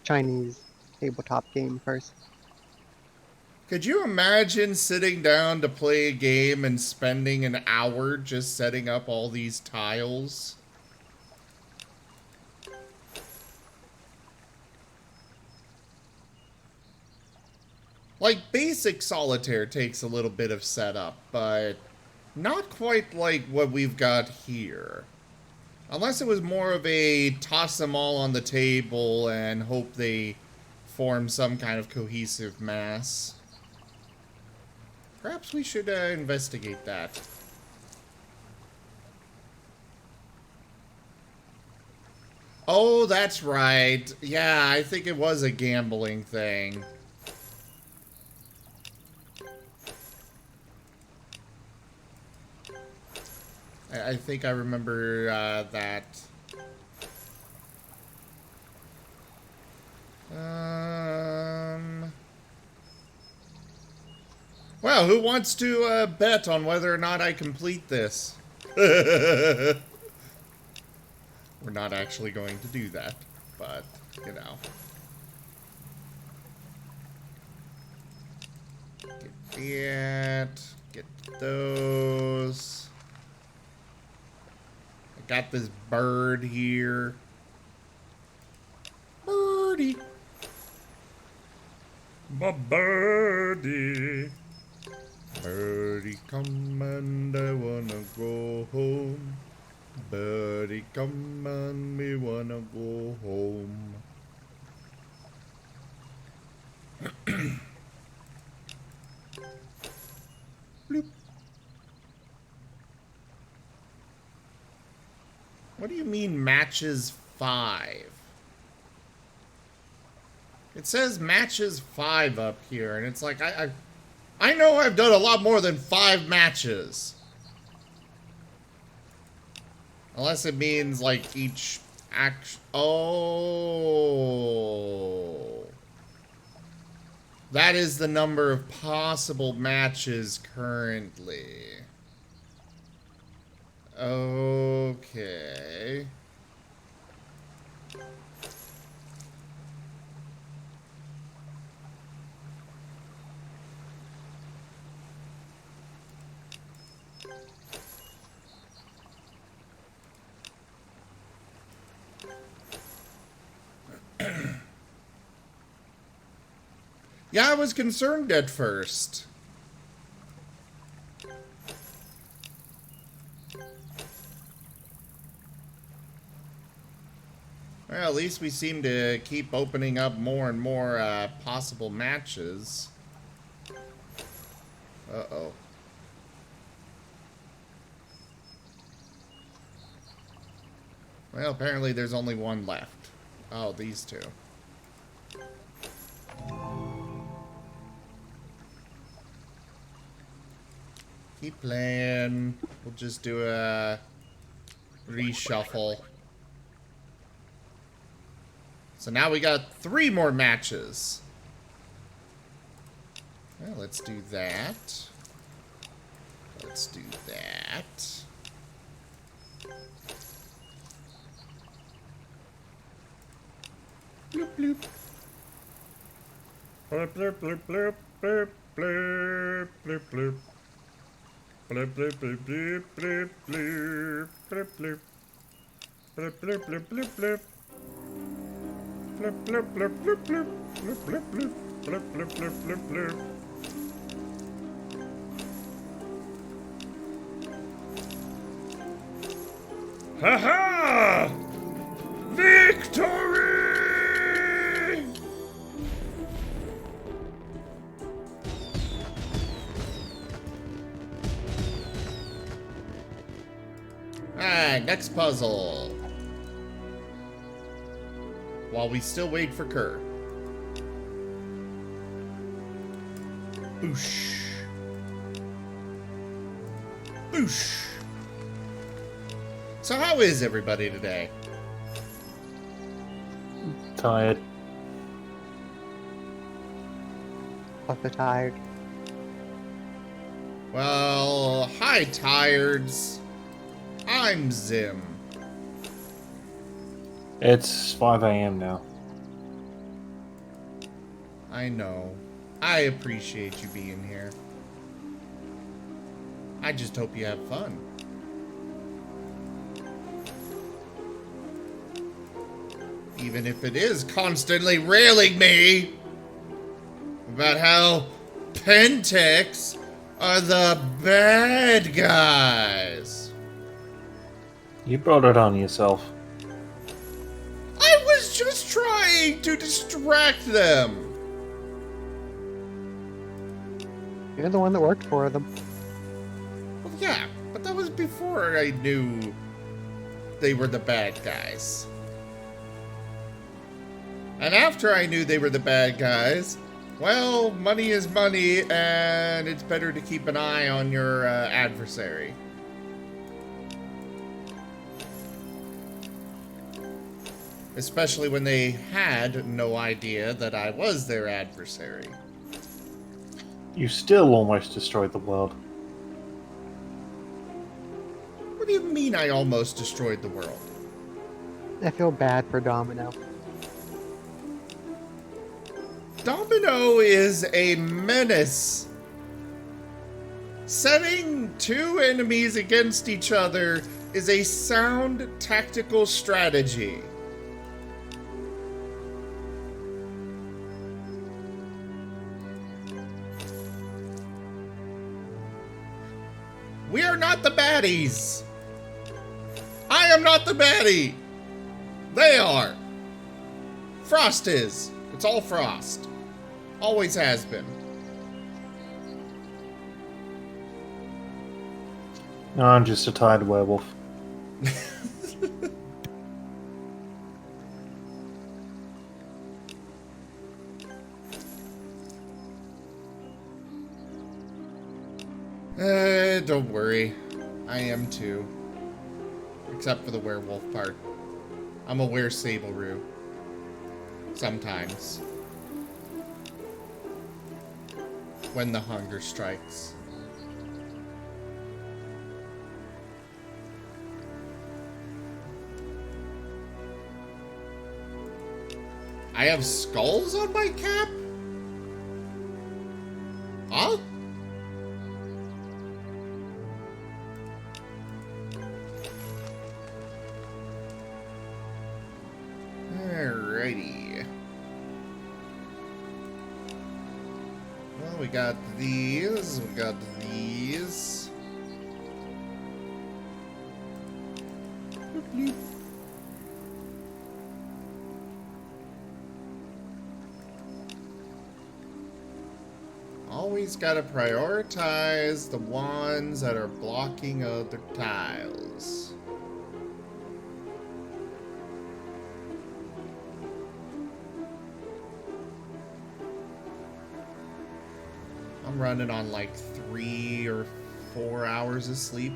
Chinese tabletop game first. Could you imagine sitting down to play a game and spending an hour just setting up all these tiles? Like, basic solitaire takes a little bit of setup, but not quite like what we've got here. Unless it was more of a toss them all on the table and hope they form some kind of cohesive mass. Perhaps we should investigate that. Oh, that's right. Yeah, I think it was a gambling thing. I think I remember that. Well, who wants to bet on whether or not I complete this? We're not actually going to do that, but, you know. Get that. Get those. I got this bird here. Birdie. My birdie. Birdie, come and I wanna go home. Birdie, come and me wanna go home. Bloop. What do you mean matches 5? It says matches 5 up here, and it's like, I know I've done a lot more than 5 matches. Unless it means, like, each act... Oh. That is the number of possible matches currently. Okay. Yeah, I was concerned at first. Well, at least we seem to keep opening up more and more possible matches. Uh-oh. Well, apparently there's only one left. Oh, these two. Keep playing. We'll just do a reshuffle. So now we got 3 more matches. Well, let's do that. Let's do that. Bloop, bloop. Bloop, bloop, bloop, bloop, bloop, bloop, bloop, bloop. Bloop, bloop, bloop, bloop, bloop, bloop, bloop, bloop. Bloop, bloop, bloop, bloop, bloop. Bloop, bloop, bloop, bloop, bloop. Bloop, bloop, bloop. Bloop, bloop, bloop, bloop, bloop. Ha-ha! Victory! Alright, next puzzle. While we still wait for Kerr. Boosh. Boosh. So how is everybody today? Tired. Also tired. Well, hi, tireds. I'm Zim. It's 5 a.m. now. I know. I appreciate you being here. I just hope you have fun. Even if it is constantly railing me about how Pentex are the bad guys. You brought it on yourself. I was just trying to distract them. You're the one that worked for them. Well, yeah, but that was before I knew they were the bad guys. And after I knew they were the bad guys, well, money is money, and it's better to keep an eye on your adversary. Especially when they had no idea that I was their adversary. You still almost destroyed the world. What do you mean I almost destroyed the world? I feel bad for Domino. Domino is a menace. Setting two enemies against each other is a sound tactical strategy. We are not the baddies. I am not the baddie. They are. Frost is. It's all Frost. Always has been. No, I'm just a tired werewolf. Don't worry. I am too. Except for the werewolf part. I'm a were-sable-roo. Sometimes. When the hunger strikes. I have skulls on my cap? Huh? Alrighty. Well, we got these. We got these. Always gotta prioritize the ones that are blocking other tiles. I'm running on like 3 or 4 hours of sleep.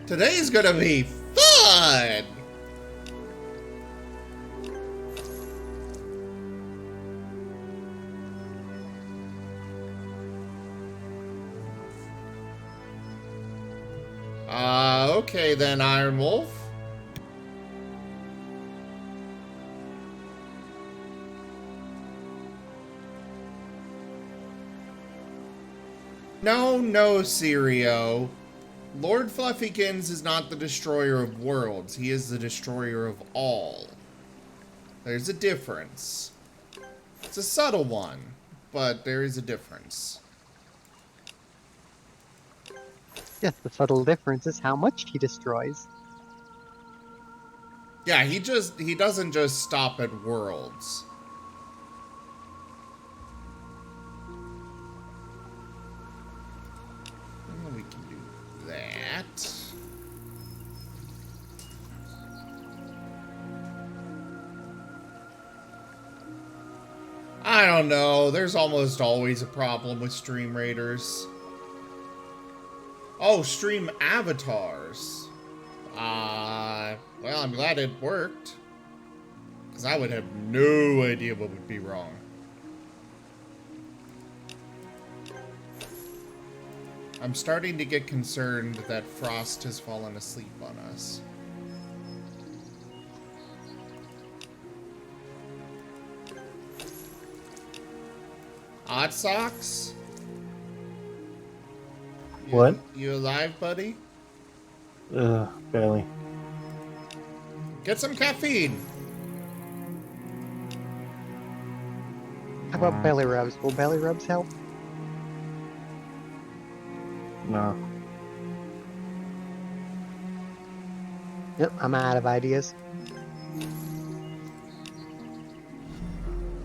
Today's gonna be fun! Okay then, Iron Wolf. No, Sirio. Lord Fluffykins is not the destroyer of worlds. He is the destroyer of all. There's a difference. It's a subtle one, but there is a difference. Yes, the subtle difference is how much he destroys. Yeah, he doesn't just stop at worlds. Well, we can do that. I don't know. There's almost always a problem with stream raiders. Oh, stream avatars. Well, I'm glad it worked. Because I would have no idea what would be wrong. I'm starting to get concerned that Frost has fallen asleep on us. Odd Socks? What? You alive, buddy? Barely. Get some caffeine. How about belly rubs? Will belly rubs help? No. Yep, I'm out of ideas.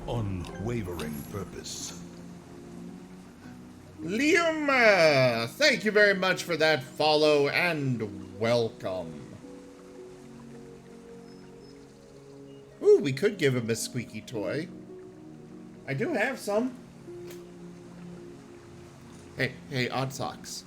Unwavering purpose. Liam, thank you very much for that follow and welcome. Ooh, we could give him a squeaky toy. I do have some. Hey, Odd Socks.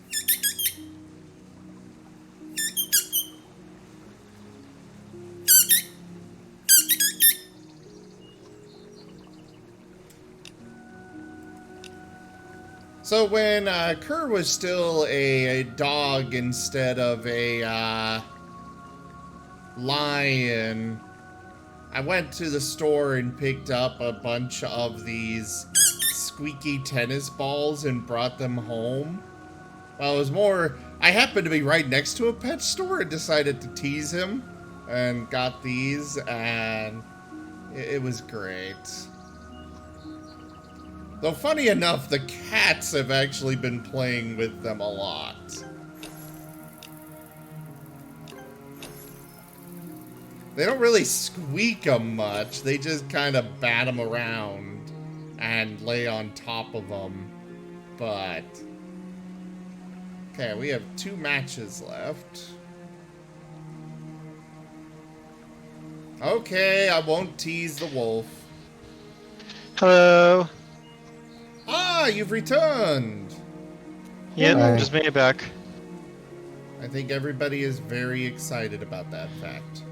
So when Kerr was still a dog instead of a lion, I went to the store and picked up a bunch of these squeaky tennis balls and brought them home. Well, it was more, I happened to be right next to a pet store and decided to tease him and got these, and it was great. Though funny enough, the cats have actually been playing with them a lot. They don't really squeak them much, they just kind of bat them around and lay on top of them, but... Okay, we have 2 matches left. Okay, I won't tease the wolf. Hello. Ah, you've returned! Yep, Hi. just made it back. I think everybody is very excited about that fact.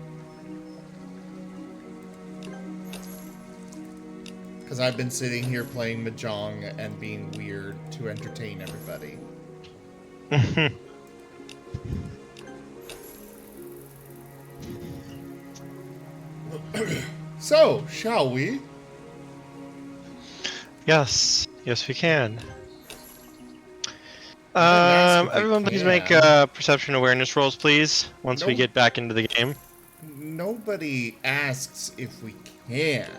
Because I've been sitting here playing Mahjong and being weird to entertain everybody. So, shall we? Yes, yes we can. ask if we Everyone please can. make perception awareness rolls, please, once we Nope. get back into the game. Nobody asks if we can.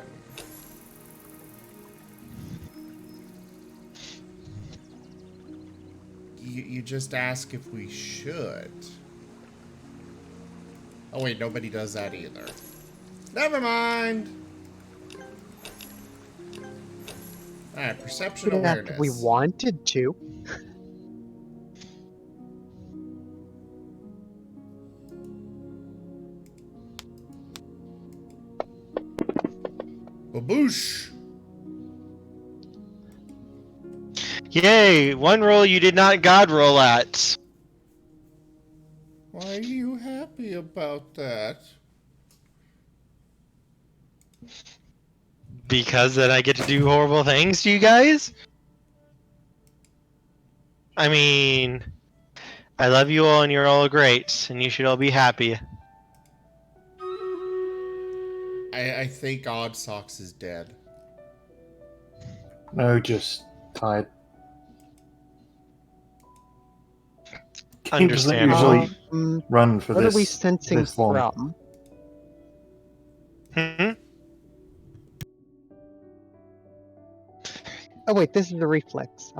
You just ask if we should. Oh wait, nobody does that either. Never mind. Alright, perception We'd have awareness. if we wanted to. Baboosh! Yay! One roll you did not god roll at. Why are you happy about that? Because then I get to do horrible things to you guys? I mean, I love you all and you're all great, and you should all be happy. I think Odd Socks is dead. No, just tired. Games don't Understandable. usually run for What this. are we sensing this long. from? Hmm? Oh wait, this is the reflex.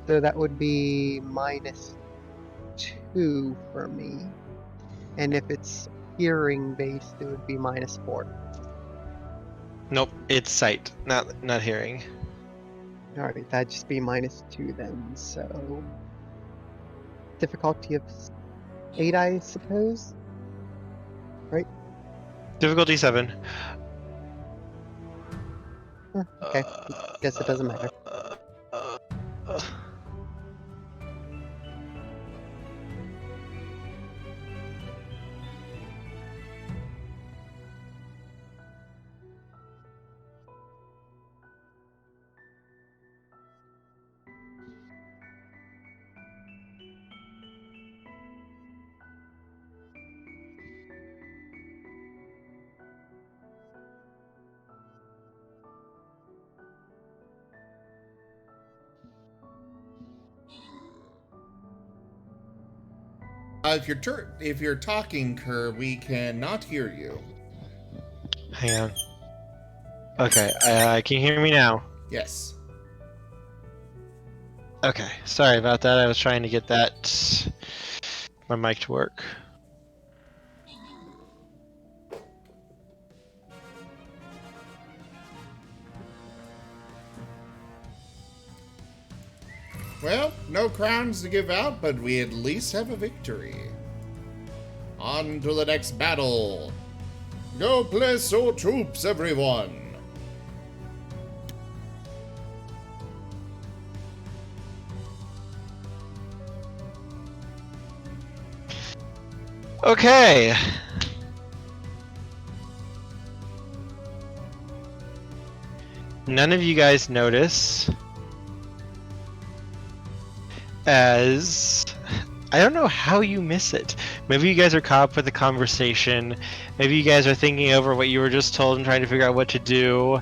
So that would be -2 for me. And if it's hearing based, it would be -4. Nope, it's sight, not hearing. Alright, that'd just be -2 then, so... Difficulty of 8, I suppose? Difficulty 7. Huh, okay, guess it doesn't matter. If you're talking, Kerr, we cannot hear you. Hang on. Okay, can you hear me now? Yes. Okay, sorry about that. I was trying to get my mic to work. Well, no crowns to give out, but we at least have a victory. On to the next battle. Go place your troops, everyone. Okay. none of you guys notice as I don't know how you miss it. Maybe you guys are caught up with the conversation. Maybe you guys are thinking over what you were just told and trying to figure out what to do.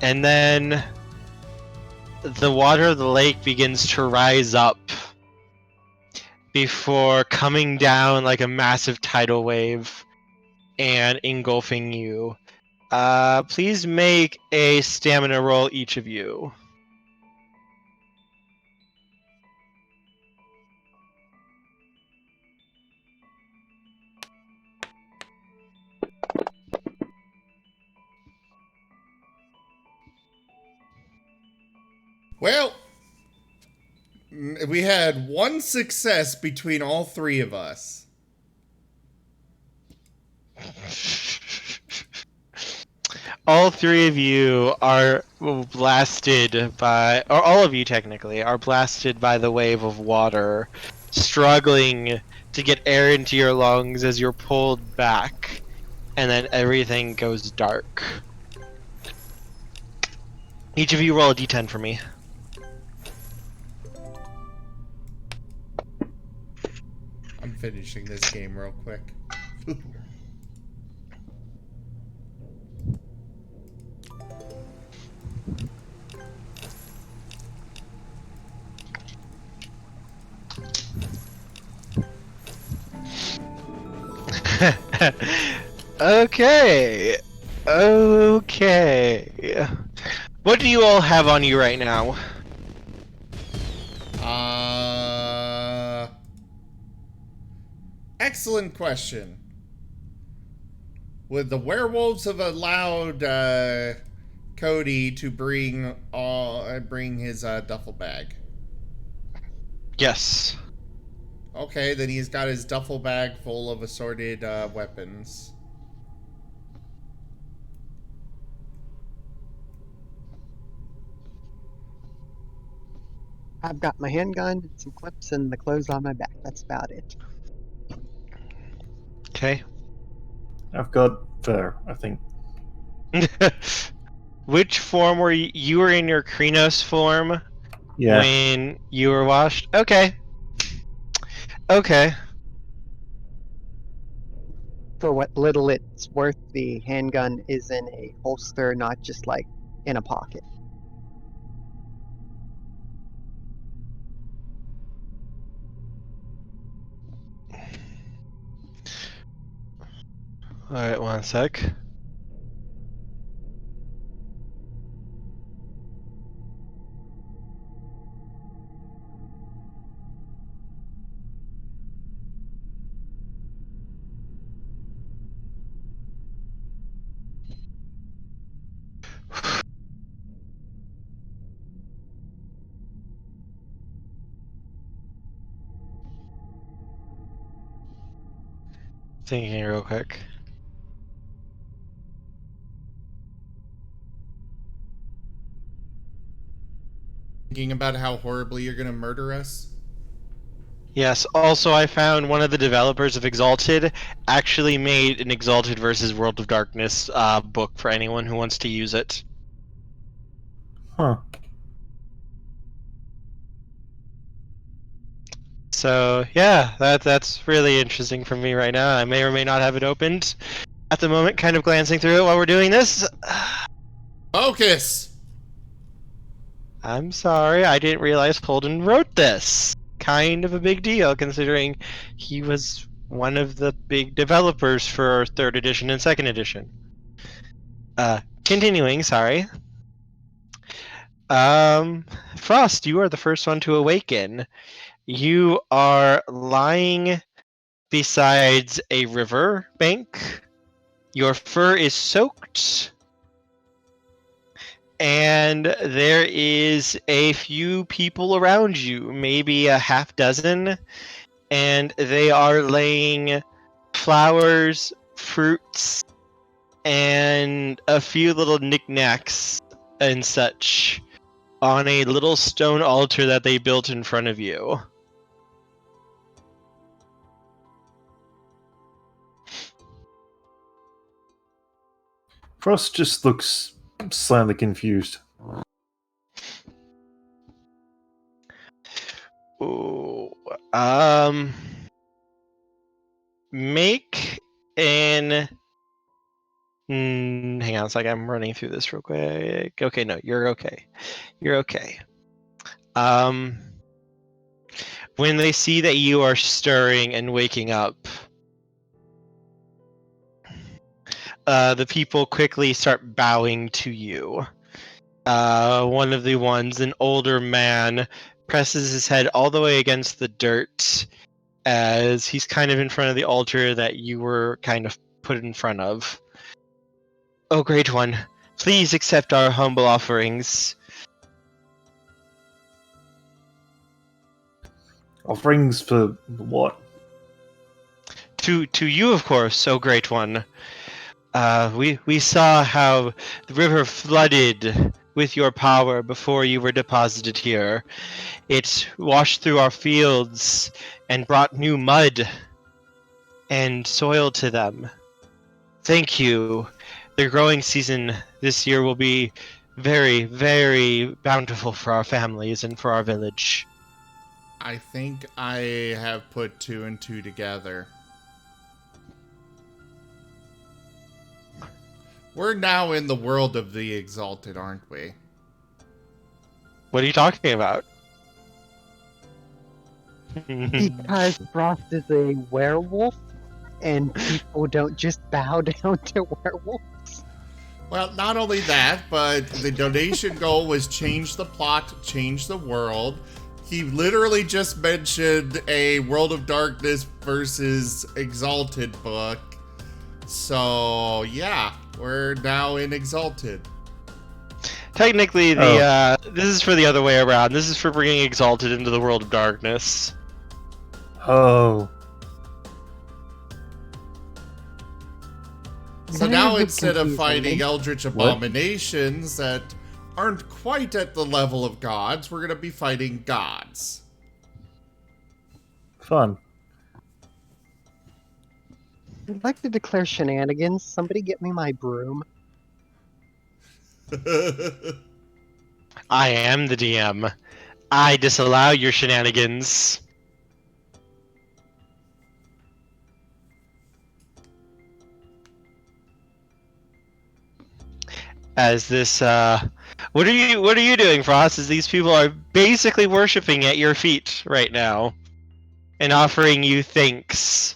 And then the water of the lake begins to rise up before coming down like a massive tidal wave and engulfing you. Please make a stamina roll, each of you. Well, we had one success between all three of us. All three of you are blasted by, or all of you technically, are blasted by the wave of water, struggling to get air into your lungs as you're pulled back, and then everything goes dark. Each of you roll a d10 for me. I'm finishing this game real quick. Okay. Okay. What do you all have on you right now? Excellent question. Would the werewolves have allowed Cody to bring his duffel bag? Yes. Okay, then he's got his duffel bag full of assorted weapons. I've got my handgun, some clips, and the clothes on my back. That's about it. Okay. I've got fur, I think. Which form were you? You were in your Krenos form Yeah. when you were washed? Okay. Okay. For what little it's worth, the handgun is in a holster, not just like in a pocket. Alright, one sec. Thinking real quick. Thinking about how horribly you're gonna murder us? Yes, also I found one of the developers of Exalted actually made an Exalted versus World of Darkness book for anyone who wants to use it. Huh. So yeah, that's really interesting for me right now. I may or may not have it opened at the moment, kind of glancing through it while we're doing this. Focus! I'm sorry, I didn't realize Holden wrote this. Kind of a big deal, considering he was one of the big developers for 3rd edition and 2nd edition. Continuing, sorry. Frost, you are the first one to awaken. You are lying besides a river bank. Your fur is soaked. And there is a few people around you, maybe a half dozen, and they are laying flowers, fruits, and a few little knickknacks and such on a little stone altar that they built in front of you. Frost just looks slightly confused. Make an. Hang on a second. I'm running through this real quick. Okay, no, you're okay. You're okay. When they see that you are stirring and waking up, the people quickly start bowing to you. One of the ones, an older man, presses his head all the way against the dirt as he's kind of in front of the altar that you were kind of put in front of. Oh, great one, please accept our humble offerings. Offerings for what? To you, of course, oh great one. We saw how the river flooded with your power before you were deposited here. It washed through our fields and brought new mud and soil to them. Thank you. The growing season this year will be very, very bountiful for our families and for our village. I think I have put 2 and 2 together. We're now in the world of the Exalted, aren't we? What are you talking about? Because Frost is a werewolf, and people don't just bow down to werewolves. Well, not only that, but the donation goal was change the plot, change the world. He literally just mentioned a World of Darkness versus Exalted book. So, yeah, we're now in Exalted. Technically, this is for the other way around. This is for bringing Exalted into the World of Darkness. Oh. So That now is instead of confusing. fighting eldritch abominations that aren't quite at the level of gods, we're going to be fighting gods. Fun. I'd like to declare shenanigans. Somebody get me my broom. I am the DM. I disallow your shenanigans. As this, what are you doing, Frost? As these people are basically worshiping at your feet right now, and offering you thanks.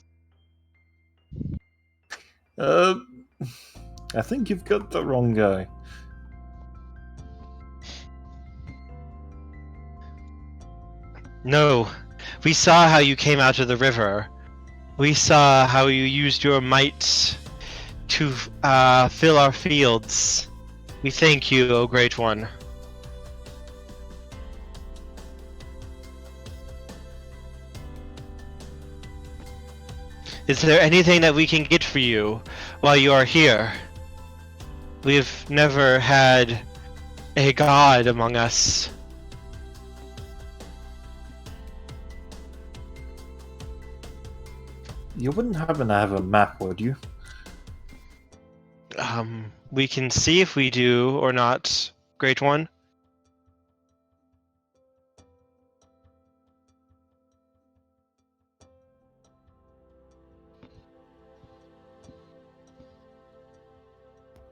I think you've got the wrong guy. No, we saw how you came out of the river. We saw how you used your might to fill our fields. We thank you, O Great One. Is there anything that we can get for you while you are here? We've never had a god among us. You wouldn't happen to have a map, would you? We can see if we do or not, Great One.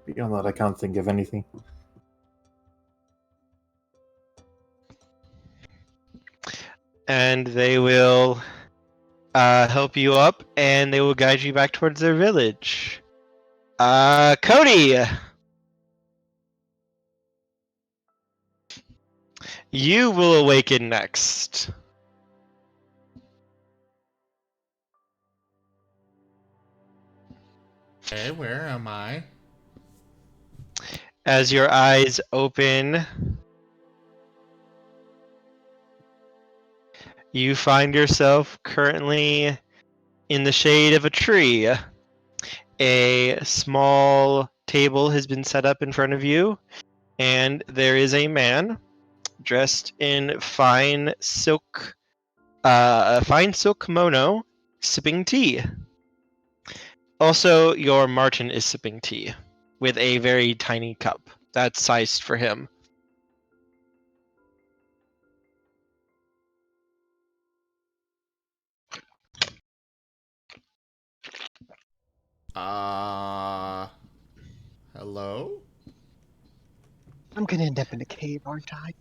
Beyond that, I can't think of anything. And they will help you up, and they will guide you back towards their village. Cody! You will awaken next. Okay, where am I? As your eyes open, you find yourself currently in the shade of a tree. A small table has been set up in front of you, and there is a man dressed in fine silk kimono, sipping tea. Also, your Marten is sipping tea with a very tiny cup that's sized for him. Hello? I'm gonna end up in a cave, aren't I?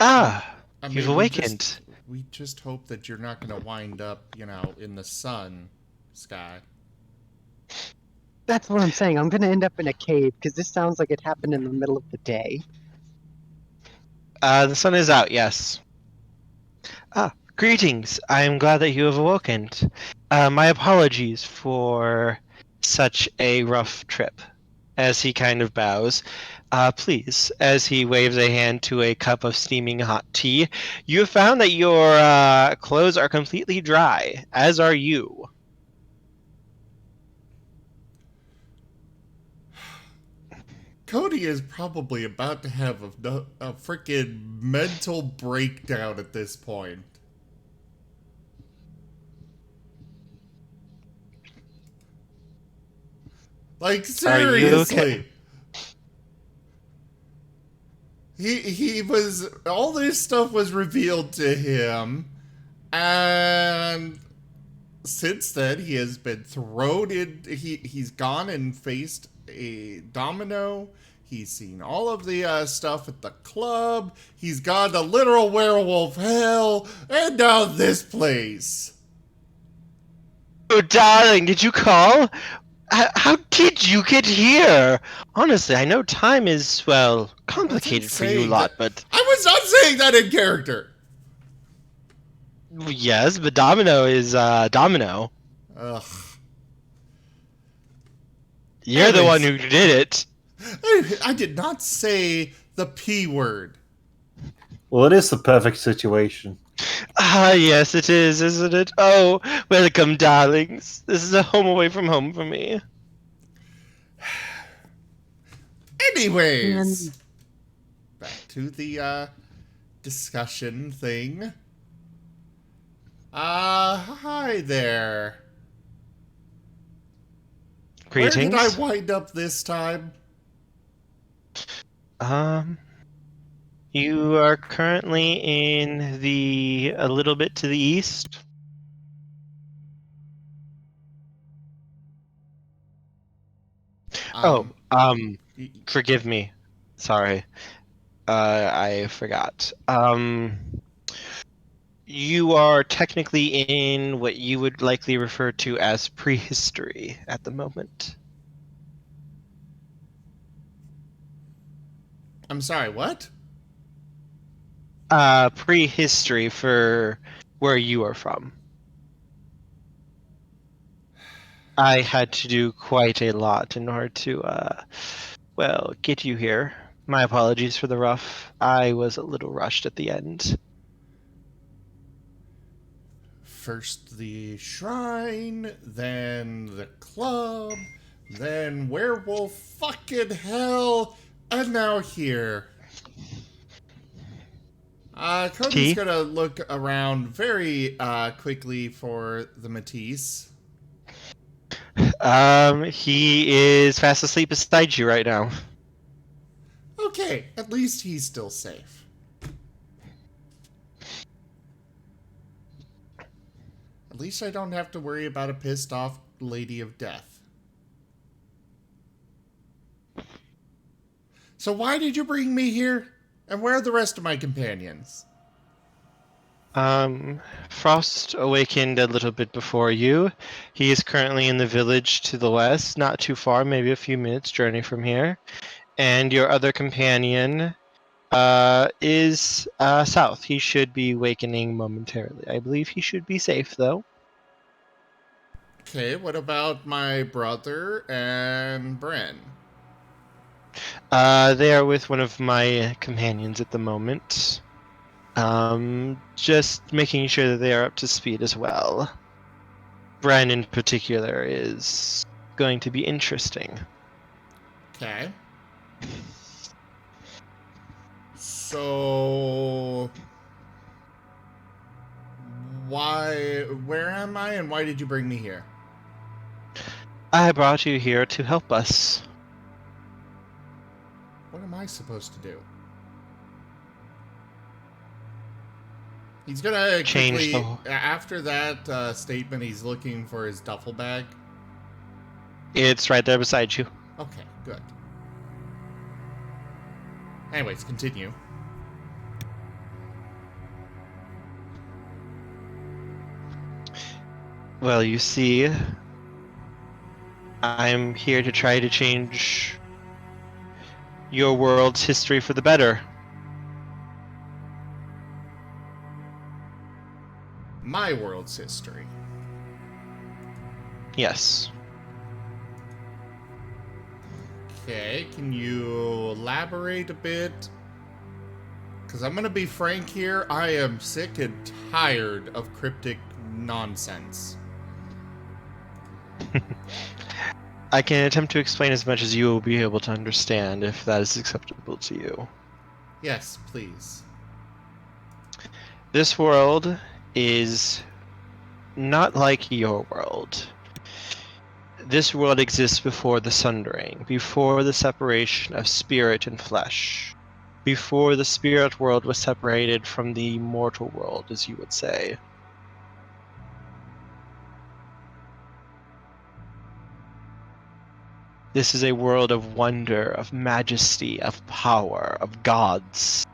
Ah, I you've mean, awakened. we just hope that you're not gonna wind up, in the sun, Sky. That's what I'm saying. I'm gonna end up in a cave because this sounds like it happened in the middle of the day. The sun is out, yes. Ah, greetings. I am glad that you have awakened. My apologies for such a rough trip. As he kind of bows. Please, as he waves a hand to a cup of steaming hot tea, you have found that your clothes are completely dry, as are you. Cody is probably about to have a freaking mental breakdown at this point. Like, Are you seriously. okay? He was, all this stuff was revealed to him, and since then he has been thrown in, he's gone and faced a domino. He's seen all of the stuff at the club. He's gone to literal werewolf hell, and now this place. Oh, darling, did you call? How did you get here? Honestly, I know time is, well, complicated for you lot, but... I was not saying that in character. Yes, but Domino is, Domino. Ugh. You're the one who did it. I did not say the P word. Well, it is the perfect situation. Ah, yes, it is, isn't it? Oh, welcome, darlings. This is a home away from home for me. Anyways, back to the discussion thing. Hi there. Greetings. Where did I wind up this time? You are currently in a little bit to the east. Forgive me. Sorry. I forgot. You are technically in what you would likely refer to as prehistory at the moment. I'm sorry, what? Prehistory for where you are from. I had to do quite a lot in order to, well, get you here. My apologies for the rough. I was a little rushed at the end. First the shrine, then the club, then werewolf fucking hell, and now here. Cody's gonna look around very quickly for the Matisse. He is fast asleep beside you right now. Okay, at least he's still safe. At least I don't have to worry about a pissed off Lady of Death. So why did you bring me here? And where are the rest of my companions? Frost awakened a little bit before you. He is currently in the village to the west, not too far, maybe a few minutes journey from here. And your other companion is south. He should be awakening momentarily. I believe he should be safe, though. Okay, what about my brother and Bren? They are with one of my companions at the moment. Just making sure that they are up to speed as well. Bren in particular is going to be interesting. Okay. So... where am I and why did you bring me here? I brought you here to help us. What am I supposed to do? He's gonna Change quickly, the... after that statement, he's looking for his duffel bag. It's right there beside you. Okay, good. Anyways, continue. Well, you see, I'm here to try to change your world's history for the better. My world's history. Yes. Okay, can you elaborate a bit? Because I'm going to be frank here, I am sick and tired of cryptic nonsense. I can attempt to explain as much as you will be able to understand, if that is acceptable to you. Yes, please. This world is not like your world. This world exists before the sundering, before the separation of spirit and flesh, before the spirit world was separated from the mortal world, as you would say. This is a world of wonder, of majesty, of power, of gods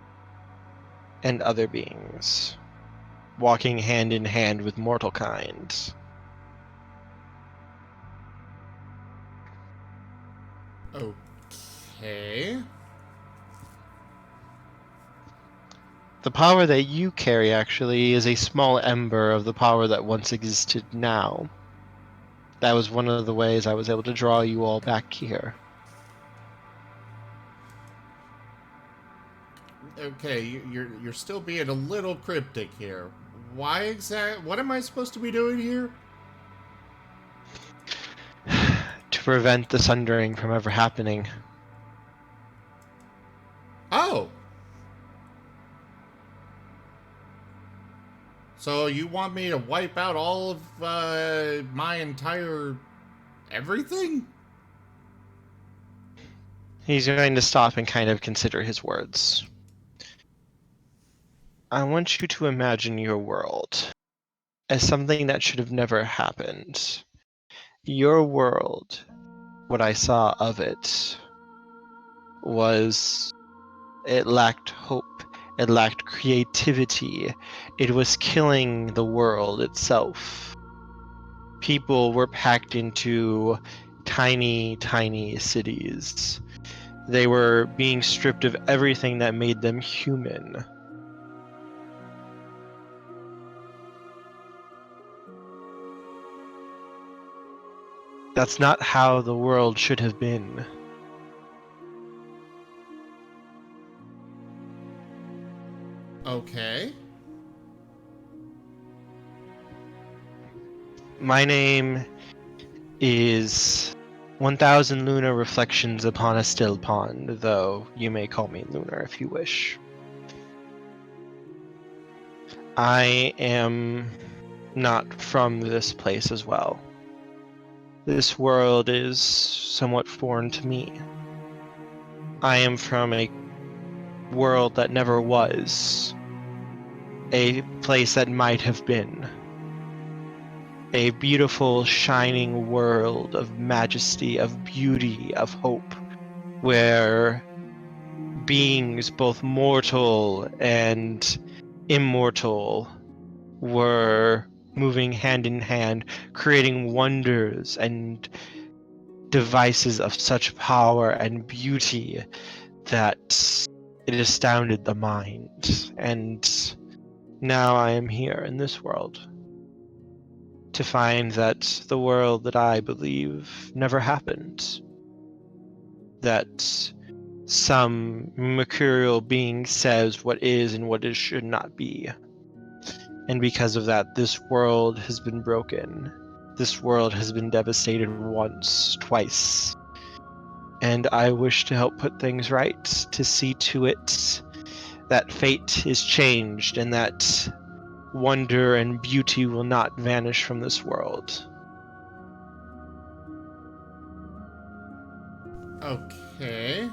and other beings, walking hand in hand with mortal kind. Okay. The power that you carry, actually, is a small ember of the power that once existed now. That was one of the ways I was able to draw you all back here. Okay, you're still being a little cryptic here. What am I supposed to be doing here? To prevent the sundering from ever happening. Oh! So you want me to wipe out all of my entire everything? He's going to stop and kind of consider his words. I want you to imagine your world as something that should have never happened. Your world, what I saw of it, was it lacked hope, it lacked creativity, it was killing the world itself. People were packed into tiny, tiny cities. They were being stripped of everything that made them human. That's not how the world should have been. Okay. My name is 1000 Lunar Reflections Upon a Still Pond, though you may call me Lunar if you wish. I am not from this place as well. This world is somewhat foreign to me. I am from a world that never was. A place that might have been. A beautiful, shining world of majesty, of beauty, of hope, where beings both mortal and immortal were moving hand in hand, creating wonders and devices of such power and beauty that it astounded the mind. And now I am here in this world to find that the world that I believe never happened. That some mercurial being says what is and what is should not be. And because of that, this world has been broken. This world has been devastated once, twice. And I wish to help put things right, to see to it that fate is changed and that wonder and beauty will not vanish from this world. Okay.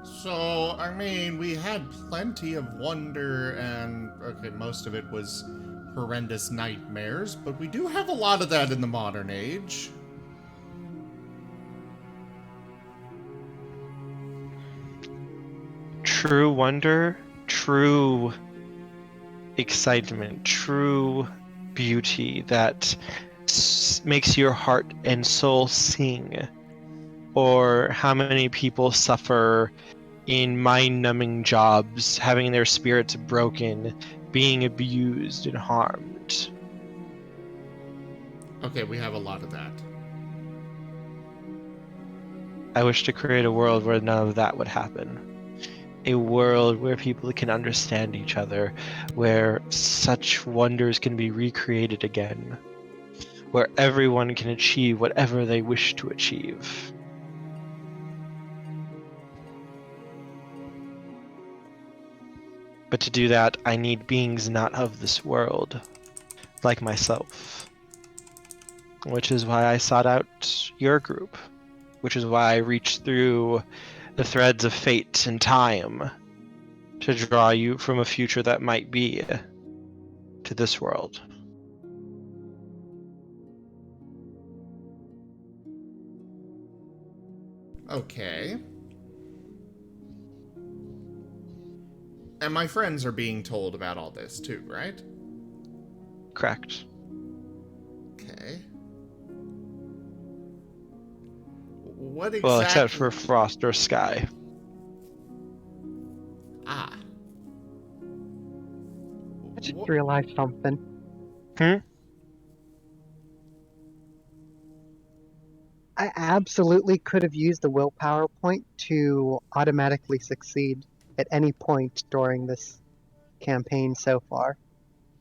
So, I mean, we had plenty of wonder and, okay, most of it was horrendous nightmares, but we do have a lot of that in the modern age. True wonder, true excitement, true beauty that makes your heart and soul sing. Or how many people suffer in mind-numbing jobs, having their spirits broken, being abused and harmed. Okay, we have a lot of that. I wish to create a world where none of that would happen. A world where people can understand each other, where such wonders can be recreated again, where everyone can achieve whatever they wish to achieve. But to do that, I need beings not of this world, like myself. Which is why I sought out your group. Which is why I reached through the threads of fate and time to draw you from a future that might be to this world. Okay. And my friends are being told about all this too, right? Correct. Okay. What exactly? Well, except for Frost or Sky. Ah. I just Wha- realized something. I absolutely could have used the willpower point to automatically succeed at any point during this campaign so far.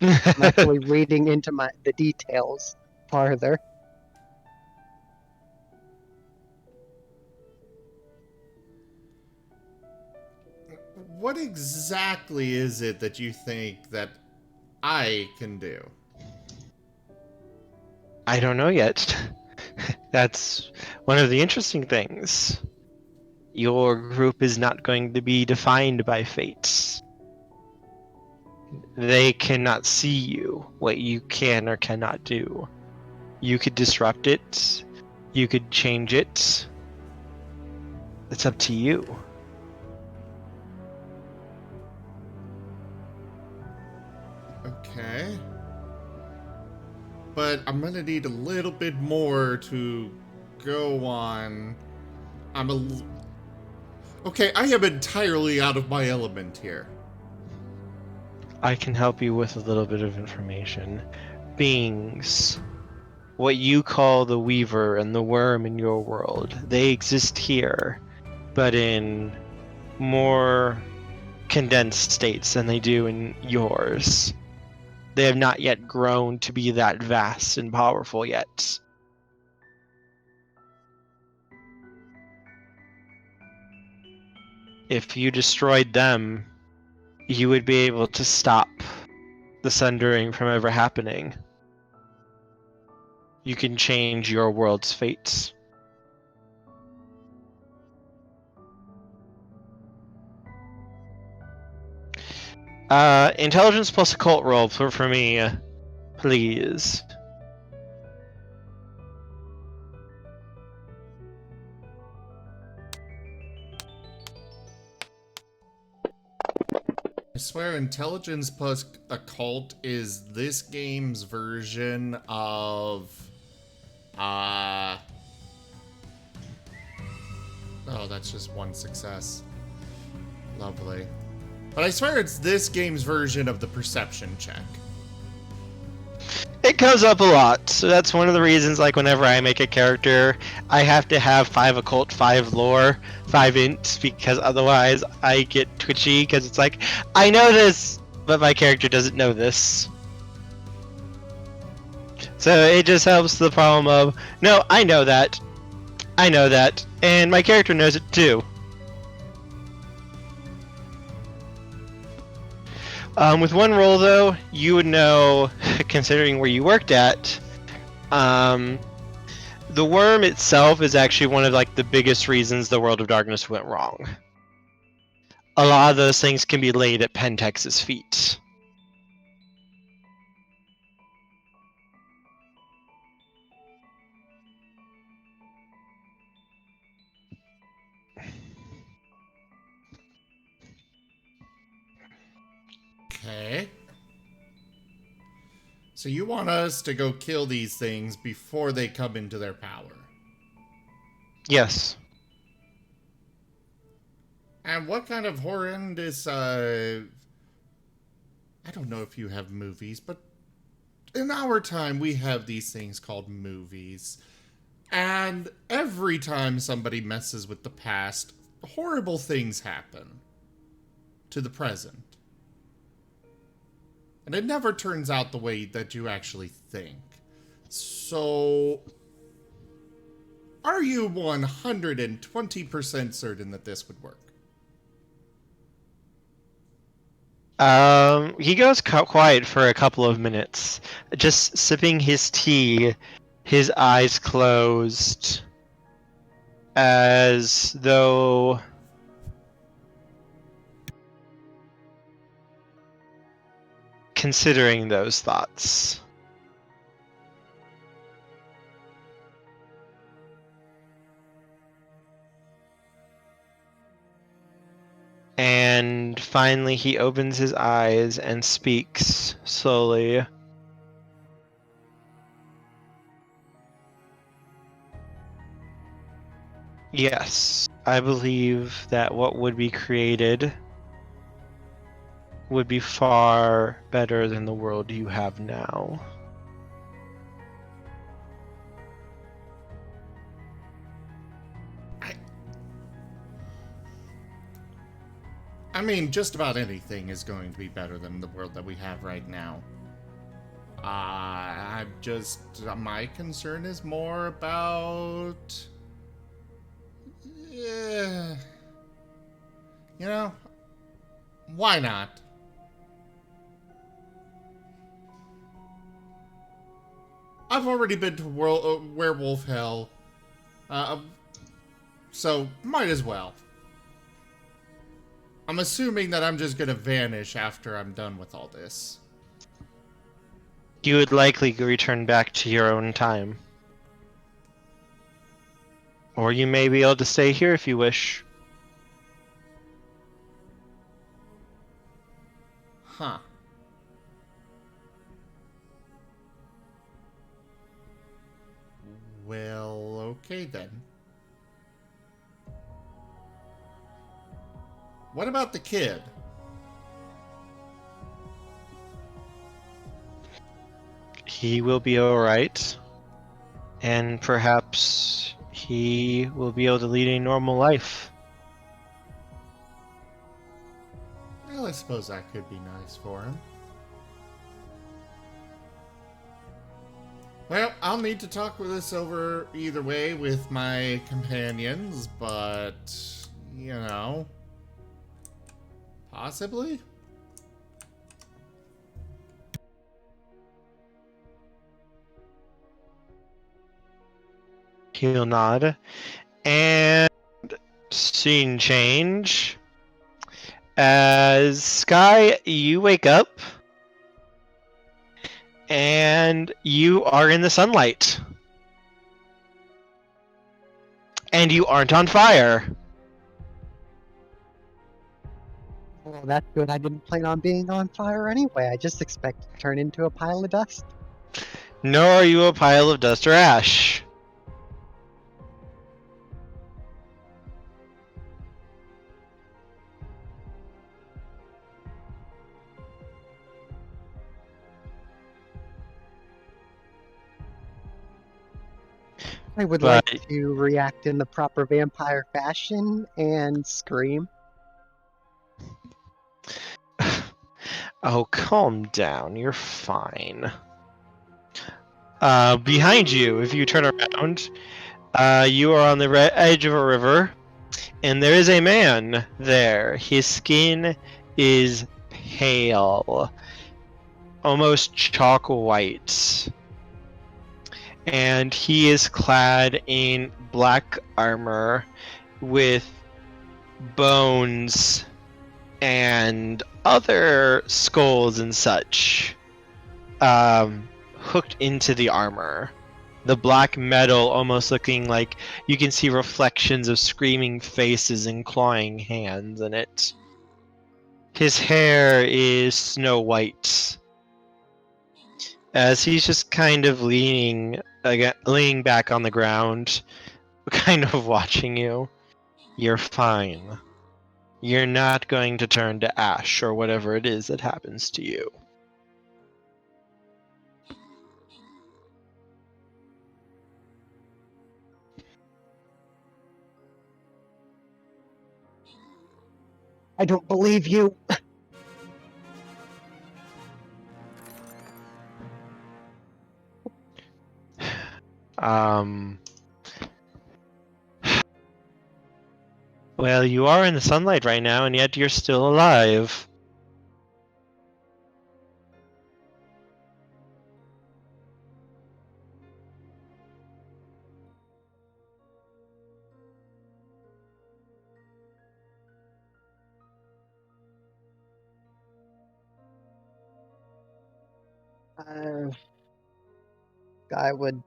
I'm actually reading into the details farther. What exactly is it that you think that I can do? I don't know yet. That's one of the interesting things. Your group is not going to be defined by fates. They cannot see you, what you can or cannot do. You could disrupt it. You could change it. It's up to you. Okay. But I'm gonna need a little bit more to go on. Okay, I am entirely out of my element here. I can help you with a little bit of information. Beings. What you call the Weaver and the Worm in your world. They exist here, but in more condensed states than they do in yours. They have not yet grown to be that vast and powerful yet. If you destroyed them, you would be able to stop the sundering from ever happening. You can change your world's fates. Intelligence plus occult roll for me, please. I swear intelligence plus occult is this game's version of oh, that's just one success. Lovely. But I swear it's this game's version of the perception check. It comes up a lot, so that's one of the reasons, like, whenever I make a character, I have to have 5 occult, 5 lore, 5 int, because otherwise I get twitchy, because it's like, I know this, but my character doesn't know this. So it just helps the problem of, no, I know that, and my character knows it too. With one roll, though, you would know, considering where you worked at, the worm itself is actually one of, like, the biggest reasons the World of Darkness went wrong. A lot of those things can be laid at Pentex's feet. So you want us to go kill these things before they come into their power? Yes. And what kind of horrendous, I don't know if you have movies, but in our time we have these things called movies. And every time somebody messes with the past, horrible things happen to the present. And it never turns out the way that you actually think. So, are you 120% certain that this would work? He goes quiet for a couple of minutes, just sipping his tea, his eyes closed, as though considering those thoughts. And finally he opens his eyes and speaks slowly. Yes, I believe that what would be created would be far better than the world you have now. I mean, just about anything is going to be better than the world that we have right now. My concern is more about... Yeah... You know, why not? I've already been to Werewolf Hell, so might as well. I'm assuming that I'm just gonna vanish after I'm done with all this. You would likely return back to your own time. Or you may be able to stay here if you wish. Huh. Well, okay then. What about the kid? He will be alright. And perhaps he will be able to lead a normal life. Well, I suppose that could be nice for him. Well, I'll need to talk with this over either way with my companions, but, you know, possibly? He'll nod. And scene change. As Sky, you wake up. And you are in the sunlight. And you aren't on fire. Well, that's good. I didn't plan on being on fire anyway. I just expected to turn into a pile of dust. Nor are you a pile of dust or ash. I would like to react in the proper vampire fashion and scream. Oh, calm down. You're fine. Behind you, if you turn around, you are on the edge of a river, and there is a man there. His skin is pale, almost chalk white. And he is clad in black armor with bones and other skulls and such hooked into the armor. The black metal almost looking like you can see reflections of screaming faces and clawing hands in it. His hair is snow white. as he's just kind of leaning back on the ground, kind of watching you. You're fine. You're not going to turn to ash or whatever it is that happens to you. I don't believe you. Well, you are in the sunlight right now, and yet you're still alive. I would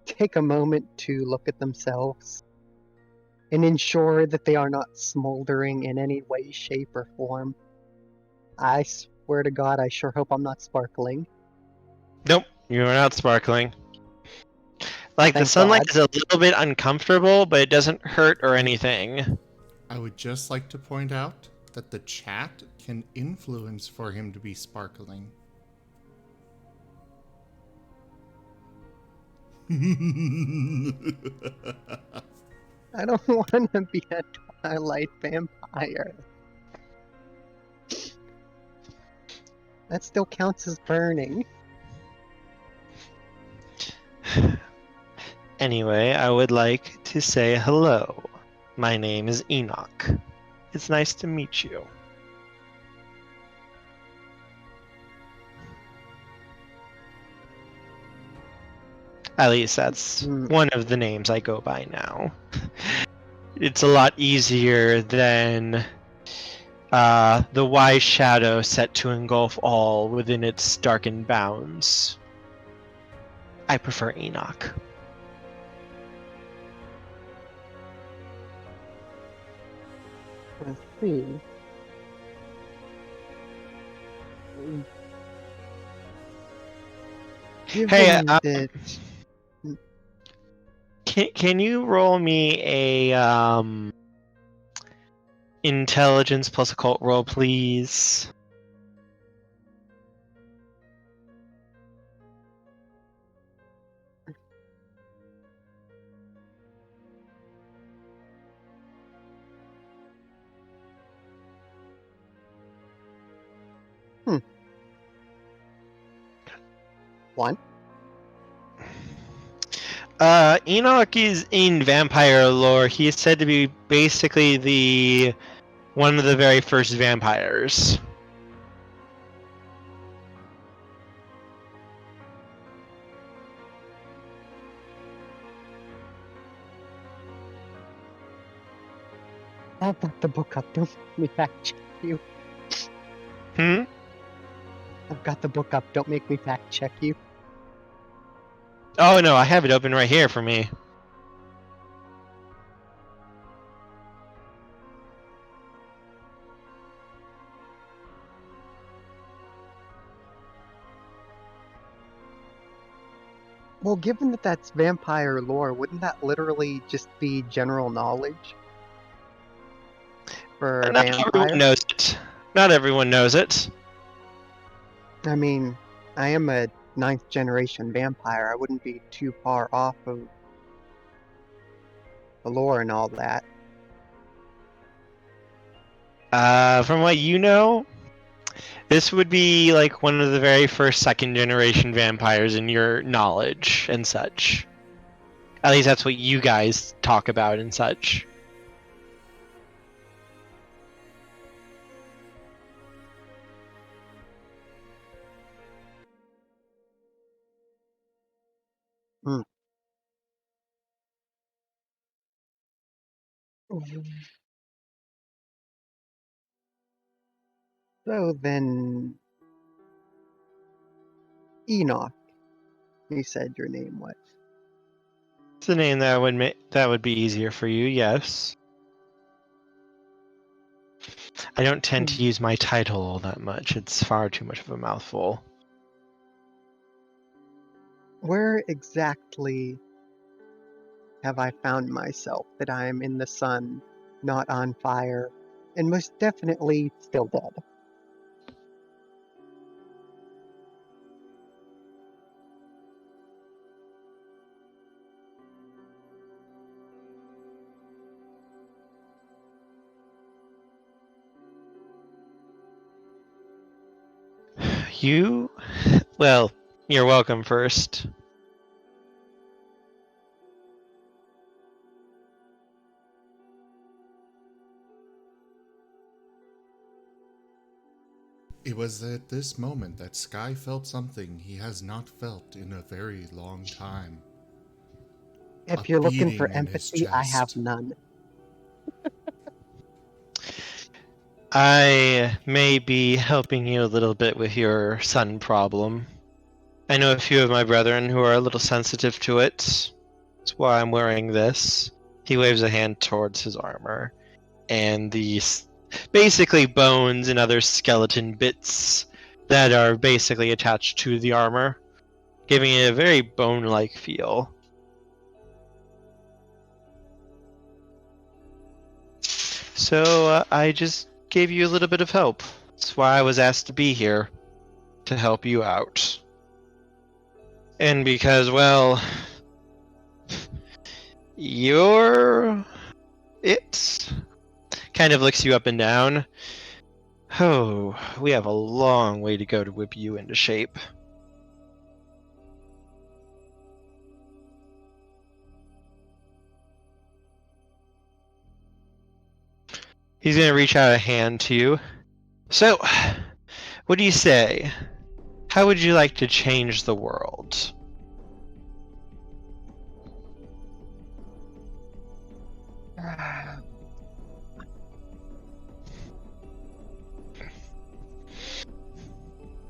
take a moment to look at themselves and ensure that they are not smoldering in any way, shape, or form. I swear to God, I sure hope I'm not sparkling. Nope, you are not sparkling. Like, the Thank sunlight God. is a little bit uncomfortable, but it doesn't hurt or anything. I would just like to point out that the chat can influence for him to be sparkling. I don't want to be a Twilight vampire. That still counts as burning. Anyway, I would like to say hello. My name is Enoch. It's nice to meet you. At least that's one of the names I go by now. It's a lot easier than the wise shadow set to engulf all within its darkened bounds. I prefer Enoch. Let's see. Hey, Given that can you roll me a intelligence plus occult roll, please? one. Enoch is in vampire lore. He is said to be basically one of the very first vampires. I've got the book up. Don't make me fact check you. Hmm? I've got the book up. Don't make me fact check you. Oh no, I have it open right here for me. Well, given that that's vampire lore, wouldn't that literally just be general knowledge for a Not everyone vampire? knows it. Not everyone knows it. I mean, I am a 9th generation vampire. I wouldn't be too far off of the lore and all that. From what you know, this would be like one of the very first 2nd generation vampires in your knowledge and such. At least that's what you guys talk about and such. So then, Enoch, you said your name was. It's a name that would be easier for you, yes. I don't tend to use my title all that much. It's far too much of a mouthful. Where exactly have I found myself that I am in the sun, not on fire, and most definitely still dead? You? Well, you're welcome first. It was at this moment that Sky felt something he has not felt in a very long time. If A you're looking for beating in his empathy, I have chest. none. I may be helping you a little bit with your sun problem. I know a few of my brethren who are a little sensitive to it. That's why I'm wearing this. He waves a hand towards his armor, and these basically bones and other skeleton bits that are basically attached to the armor, giving it a very bone-like feel. So I just gave you a little bit of help. That's why I was asked to be here, to help you out. And because, well, you're... it kind of looks you up and down. Oh, we have a long way to go to whip you into shape. He's going to reach out a hand to you. So, what do you say? How would you like to change the world?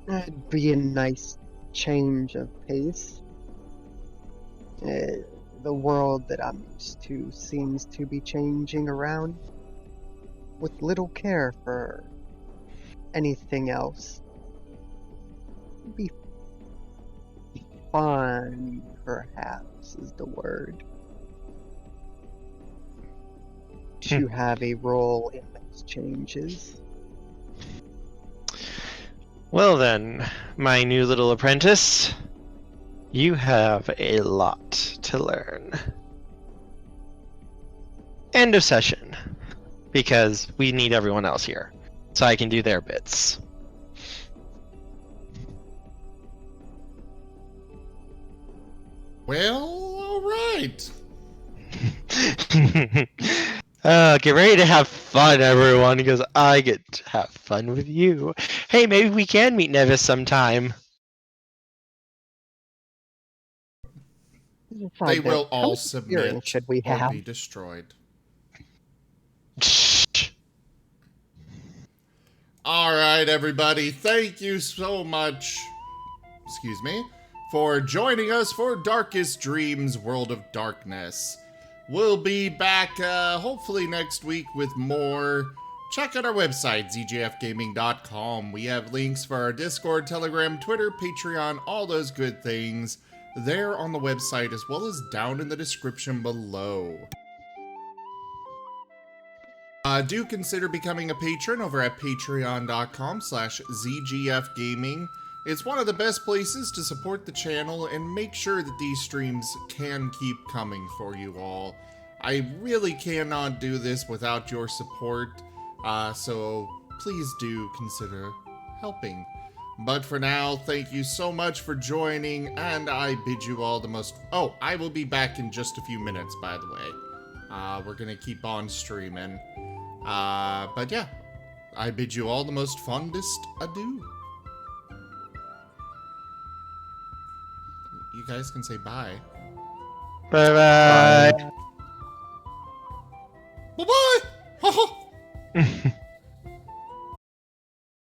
It'd be a nice change of pace. The world that I'm used to seems to be changing around with little care for anything else. It'd be fun, perhaps, is the word. To have a role in those changes. Well then, my new little apprentice, you have a lot to learn. End of session. Because we need everyone else here, so I can do their bits. Well, alright. Get ready to have fun, everyone, because I get to have fun with you. Hey, maybe we can meet Nevis sometime. They will How all much experience submit should we or have? be destroyed. Alright, everybody, thank you so much, excuse me, for joining us for Darkest Dreams World of Darkness. We'll be back hopefully next week with more. Check out our website, zgfgaming.com. We have links for our Discord, Telegram, Twitter, Patreon, all those good things there on the website, as well as down in the description below. Do consider becoming a patron over at patreon.com/zgfgaming. It's one of the best places to support the channel and make sure that these streams can keep coming for you all. I really cannot do this without your support, so please do consider helping. But for now, thank you so much for joining, and I bid you all the most... Oh, I will be back in just a few minutes, by the way. We're gonna keep on streaming. But yeah, I bid you all the most fondest adieu. You guys can say bye. Bye-bye. Bye-bye!